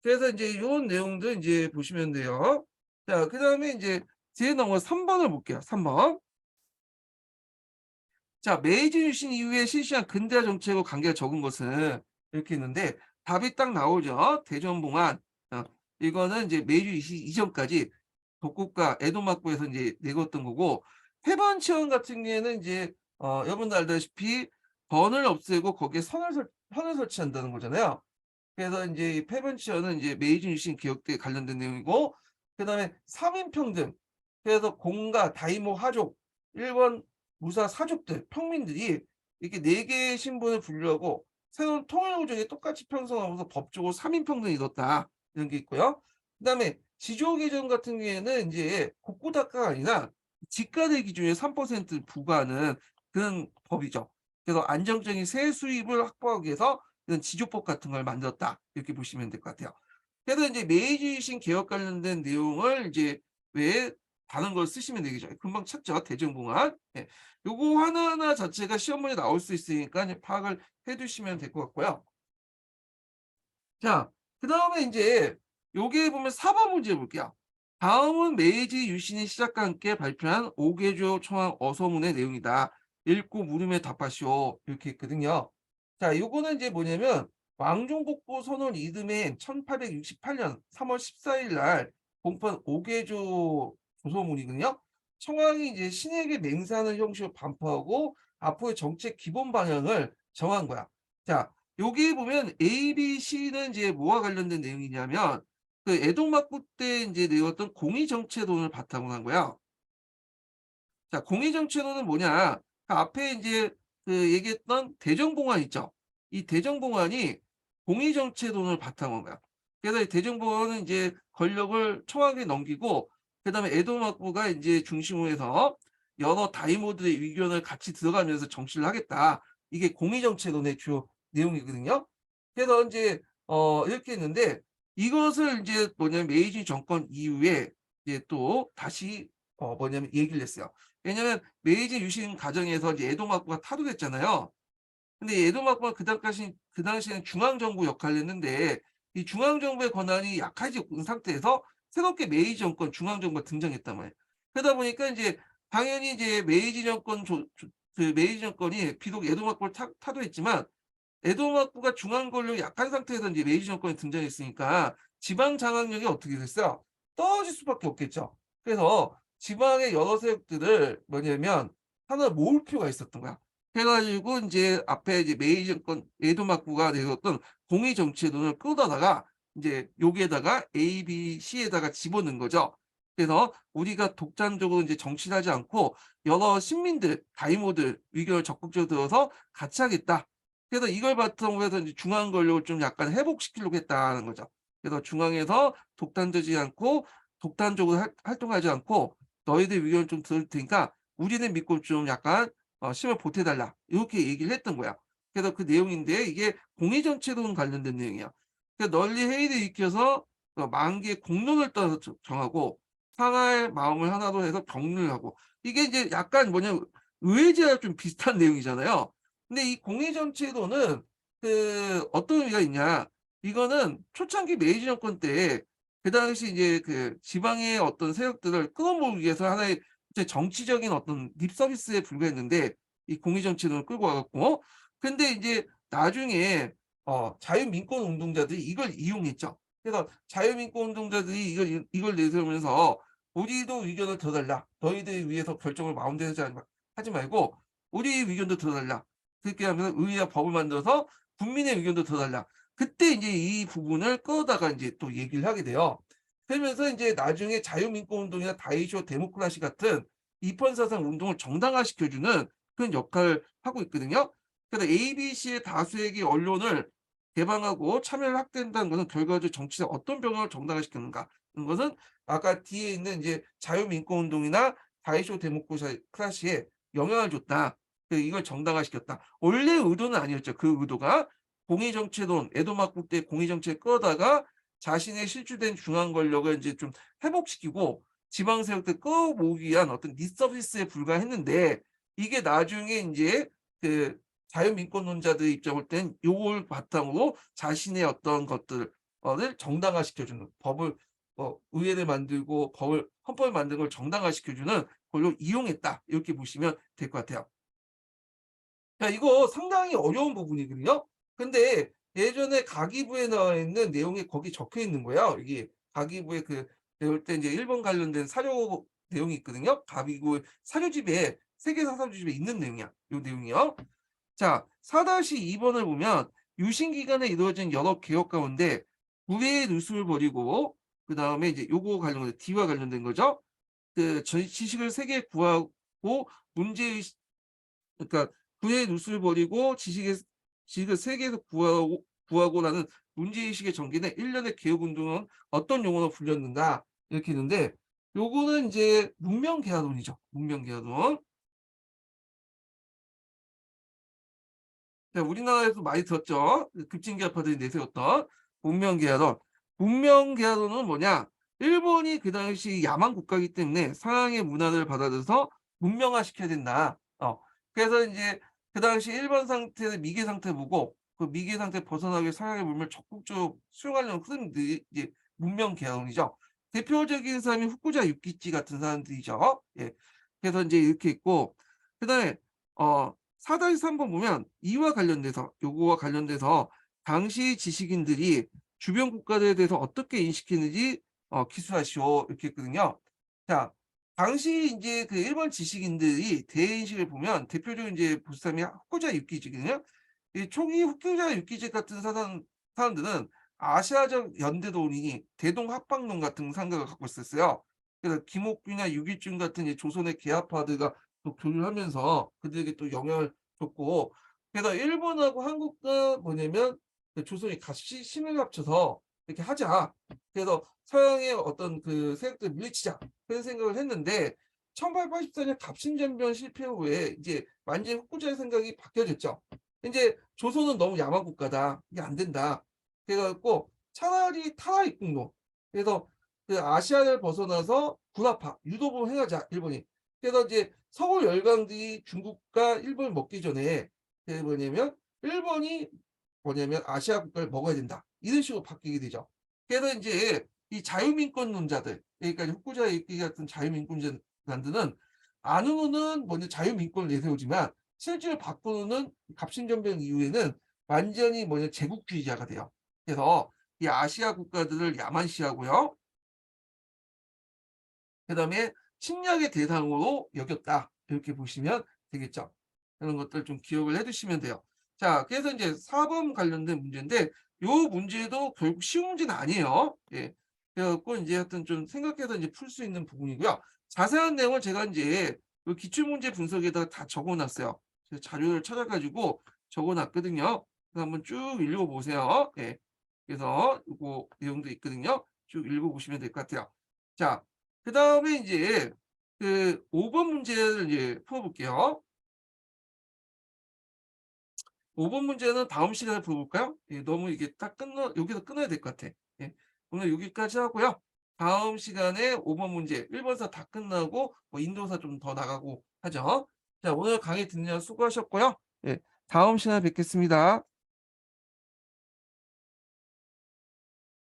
그래서 이제 요런 내용도 이제 보시면 돼요. 자, 그다음에 이제 뒤에 나온 거 3 번을 볼게요. 3 번. 자, 메이지 유신 이후에 실시한 근대화 정책과 관계가 적은 것은 이렇게 있는데 답이 딱 나오죠. 대전봉안. 이거는 이제 메이지 유신 이전까지 독국가 에도막부에서 이제 내걸었던 거고, 해방치원 같은 경우에는 이제 여러분들 알다시피 번을 없애고 거기에 선을 설치한다는 거잖아요. 그래서 인제 이 패번치어는 이제 메이지 유신 개혁 때 관련된 내용이고, 그다음에 3 인평등. 그래서 공가, 다이모 하족, 일본 무사 사족들, 평민들이 이렇게 4 개의 신분을 분류하고 새로운 통일 구조에 똑같이 편성하면서 법적으로 3 인평등을 이뤘다. 이런 게 있고요. 그다음에 지조 개정 같은 경우에는 인제 국고다가가 아니라 지가세 기준에 3% 부과하는 그런 법이죠. 그래서 안정적인 세 수입을 확보하기 위해서 이런 지조법 같은 걸 만들었다. 이렇게 보시면 될 것 같아요. 그래서 이제 메이지 유신 개혁 관련된 내용을 이제 왜 다른 걸 쓰시면 되겠죠. 금방 찾죠. 대정공안. 예. 요거 하나하나 자체가 시험 문제 나올 수 있으니까 이제 파악을 해 두시면 될 것 같고요. 자, 그다음에 인제 요게 보면 4번 문제 볼게요. 다음은 메이지 유신이 시작과 함께 발표한 5개조 청항 어서문의 내용이다. 읽고 물음에 답하시오. 이렇게 했거든요. 자, 요거는 이제 뭐냐면 왕종복고 선언 이듬해 1868년 3월 14일 날 공포한 5개조 조서문이거든요. 청왕이 이제 신에게 맹세하는 형식으로 반포하고 앞으로의 정책 기본 방향을 정한 거야. 자, 여기 보면 A, B, C는 이제 뭐와 관련된 내용이냐면 그 애동막부 때 인제 내었던 공의정체론을 바탕으로 한 거야. 자, 공의정체론은 뭐냐? 그 앞에 인제 그 얘기했던 대정봉안 있죠. 이 대정봉안이 공의정체론을 바탕으로 한 거야. 그래서 이 대정봉안은 인제 권력을 청와대에 넘기고 그다음에 애도막부가 인제 중심으로 해서 여러 다이모들의 의견을 같이 들어가면서 정치를 하겠다. 이게 공의정체론의 주요 내용이거든요. 그래서 인제 이렇게 했는데 이것을 인제 뭐냐면 메이지 정권 이후에 이제 또 다시 뭐냐면 얘기를 했어요. 왜냐면 메이지 유신 과정에서 이제 에도막부가 타도됐잖아요. 근데 이 에도막부가 그 당시에는 중앙정부 역할을 했는데 이 중앙정부의 권한이 약해진 상태에서 새롭게 메이지 정권 중앙정부가 등장했단 말이에요. 그러다 보니까 인제 당연히 이제 메이지 정권 그 메이지 정권이 비록 에도막부를 타도했지만 에도막부가 중앙 권력이 약한 상태에서 인제 메이지 정권이 등장했으니까 지방 장악력이 어떻게 됐어요? 떨어질 수밖에 없겠죠. 그래서 지방의 여러 세력들을 뭐냐면 하나 모을 필요가 있었던 거야. 그래 가지고 인제 앞에 이제 메이지 정권 에도막부가 내세웠던 공의 정치론을 끌어다가 인제 여기에다가 A, B, C에다가 집어넣은 거죠. 그래서 우리가 독단적으로 인제 정치를 하지 않고 여러 신민들, 다이모들 의견을 적극적으로 들어서 같이 하겠다. 그래서 이걸 바탕으로 해서 이제 중앙 권력을 좀 약간 회복시키려고 했다는 거죠. 그래서 중앙에서 독단되지 않고 독단적으로 활동하지 않고 너희들 의견을 좀 들을 테니까 우리는 믿고 좀 약간 힘을 보태 달라. 이렇게 얘기를 했던 거야. 그래서 그 내용인데 이게 공의정치론 관련된 내용이야. 그래서 널리 회의를 일으켜서 만기의 공론을 떠서 정하고 상하의 마음을 하나로 해서 격려를 하고 이게 이제 약간 뭐냐 의회제와 좀 비슷한 내용이잖아요. 근데 이 공의정치론은 그 어떤 의미가 있냐? 이거는 초창기 메이지 정권 때 그 당시 이제 그 지방의 어떤 세력들을 끌어모으기 위해서 하나의 이제 정치적인 어떤 립 서비스에 불과했는데 이 공의정치론을 끌고 와 갖고 근데 이제 나중에 자유민권 운동자들이 이걸 이용했죠. 그래서 자유민권 운동자들이 이걸 내세우면서 "우리도 의견을 더 달라. 너희들 위해서 결정을 마음대로 하지 말고 우리 의견도 더 달라." 그렇게 하면서 의회와 법을 만들어서 국민의 의견도 더 달라. 그때 이제 이 부분을 끌어다가 인제 또 얘기를 하게 돼요. 그러면서 인제 나중에 자유민권 운동이나 다이쇼 데모크라시 같은 이권 사상 운동을 정당화시켜 주는 그런 역할을 하고 있거든요. 그래서 ABC의 다수의 언론을 개방하고 참여를 확대한다는 것은 결과적으로 정치적 어떤 변화를 정당화시켰는가 하는 것은 아까 뒤에 있는 이제 자유민권 운동이나 다이쇼 데모크라시에 영향을 줬다. 이걸 정당화시켰다. 원래 의도는 아니었죠. 그 의도가 공의정치론, 에도막국 때 공의정치에 끌어다가 자신의 실추된 중앙 권력을 인제 좀 회복시키고 지방 세력들 끌어모으기 위한 어떤 립서비스에 불과했는데 이게 나중에 인제 그 자유민권론자들의 입장을 볼 땐 요걸 바탕으로 자신의 어떤 것들 를 정당화시켜 주는 법을 의회를 만들고 법을 헌법을 만든 걸 정당화시켜 주는 걸로 이용했다. 이렇게 보시면 될 것 같아요. 자 이거 상당히 어려운 부분이거든요. 근데 예전에 가기부에 나와 있는 내용이 거기 적혀 있는 거예요. 이게 가기부에 그 배울 때 인제 일본 관련된 사료 내용이 있거든요. 가기부 사료집에 세계 사료집에 있는 내용이야. 요 내용이요. 자 4-2 번을 보면 유신 기간에 이루어진 여러 개혁 가운데 구애의 누수를 버리고 그다음에 이제 요거 관련된 D와 관련된 거죠. 그 지식을 세계에 구하고 문제의식 그러니까 구애의 누수를 버리고 지식을 세계에서 구하고라는 문제의식의 전개는 일련의 개혁 운동은 어떤 용어로 불렸는가 이렇게 있는데 요거는 인제 문명개혁론이죠. 문명개혁론. 네, 우리나라에서 많이 들었죠. 그 급진계파들이 내세웠던 문명개혁론. 문명개혁론은 뭐냐? 일본이 그 당시 야만 국가이기 때문에 서양의 문화를 받아들여서 문명화시켜야 된다. 그래서 인제 그 당시 일본 상태를 미개 상태 보고 그 미개 상태 벗어나기 위해 서양의 문명을 적극적으로 수용하려는 흐름들이 이제 문명개혁론이죠. 대표적인 사람이 후쿠자 유키치 같은 사람들이죠. 예. 그래서 인제 이렇게 있고 그다음에 어 4-3번 보면 이와 관련돼서 요거와 관련돼서 당시 지식인들이 주변 국가들에 대해서 어떻게 인식했는지 기술하시오 이렇게 했거든요. 자 당시 인제 그 일본 지식인들이 대인식을 보면 대표적인 이제 볼 사람이 후쿠자 유키지거든요. 이 초기 후쿠자 유키지 같은 사람들은 아시아적 연대론이니 대동학방론 같은 생각을 갖고 있었어요. 그래서 김옥균이나 유기준 같은 이 조선의 계합파들과 또 교류하면서 그들에게 또 영향을 줬고 그래서 일본하고 한국과 뭐냐면 그 조선이 같이 힘을 합쳐서 이렇게 하자. 그래서 서양의 어떤 그 세력들을 물리치자. 그런 생각을 했는데 1884년 갑신전변 실패 후에 이제 완전히 후쿠자의 생각이 바뀌어졌죠. 인제 '조선은 너무 야만 국가다. 이게 안 된다.' 그래 갖고 차라리 타라이kun노 그래서 그 아시아를 벗어나서 군합화 유도부 행하자 일본이. 그래서 이제 서울 열강들이 중국과 일본을 먹기 전에 그게 뭐냐면 일본이 뭐냐면 "아시아 국가를 먹어야 된다." 이런 식으로 바뀌게 되죠. 그래서 인제 이 자유민권론자들 그러니까 후쿠자 이키 같은 자유민권자들은 안으로는 먼저 자유민권을 내세우지만 실제로 바꾸는 갑신전변 이후에는 완전히 뭐냐 제국주의자가 돼요. 그래서 이 아시아 국가들을 야만시하고요. 그다음에 침략의 대상으로 여겼다. 이렇게 보시면 되겠죠. 그런 것들 좀 기억을 해 두시면 돼요. 자 그래서 인제 4번 관련된 문제인데 요 문제도 결국 쉬운 문제는 아니에요. 예. 그래 갖고 인제 하여튼 좀 생각해서 인제 풀 수 있는 부분이고요. 자세한 내용은 제가 인제 그 기출문제 분석에다가 다 적어 놨어요. 제가 자료를 찾아 가지고 적어 놨거든요. 그래서 한번 쭉 읽어 보세요. 예. 그래서 요거 내용도 있거든요. 쭉 읽어보시면 될 것 같아요. 자, 그다음에 이제 그 5번 문제를 이제 풀어볼게요. 5번 문제는 다음 시간에 풀어볼까요? 예, 너무 이게 딱 여기서 끊어야 될 것 같아. 예, 오늘 여기까지 하고요. 다음 시간에 5번 문제 1 번서 다 끝나고 뭐 인도서 좀 더 나가고 하죠. 자, 오늘 강의 듣느라 수고하셨고요. 예, 다음 시간에 뵙겠습니다.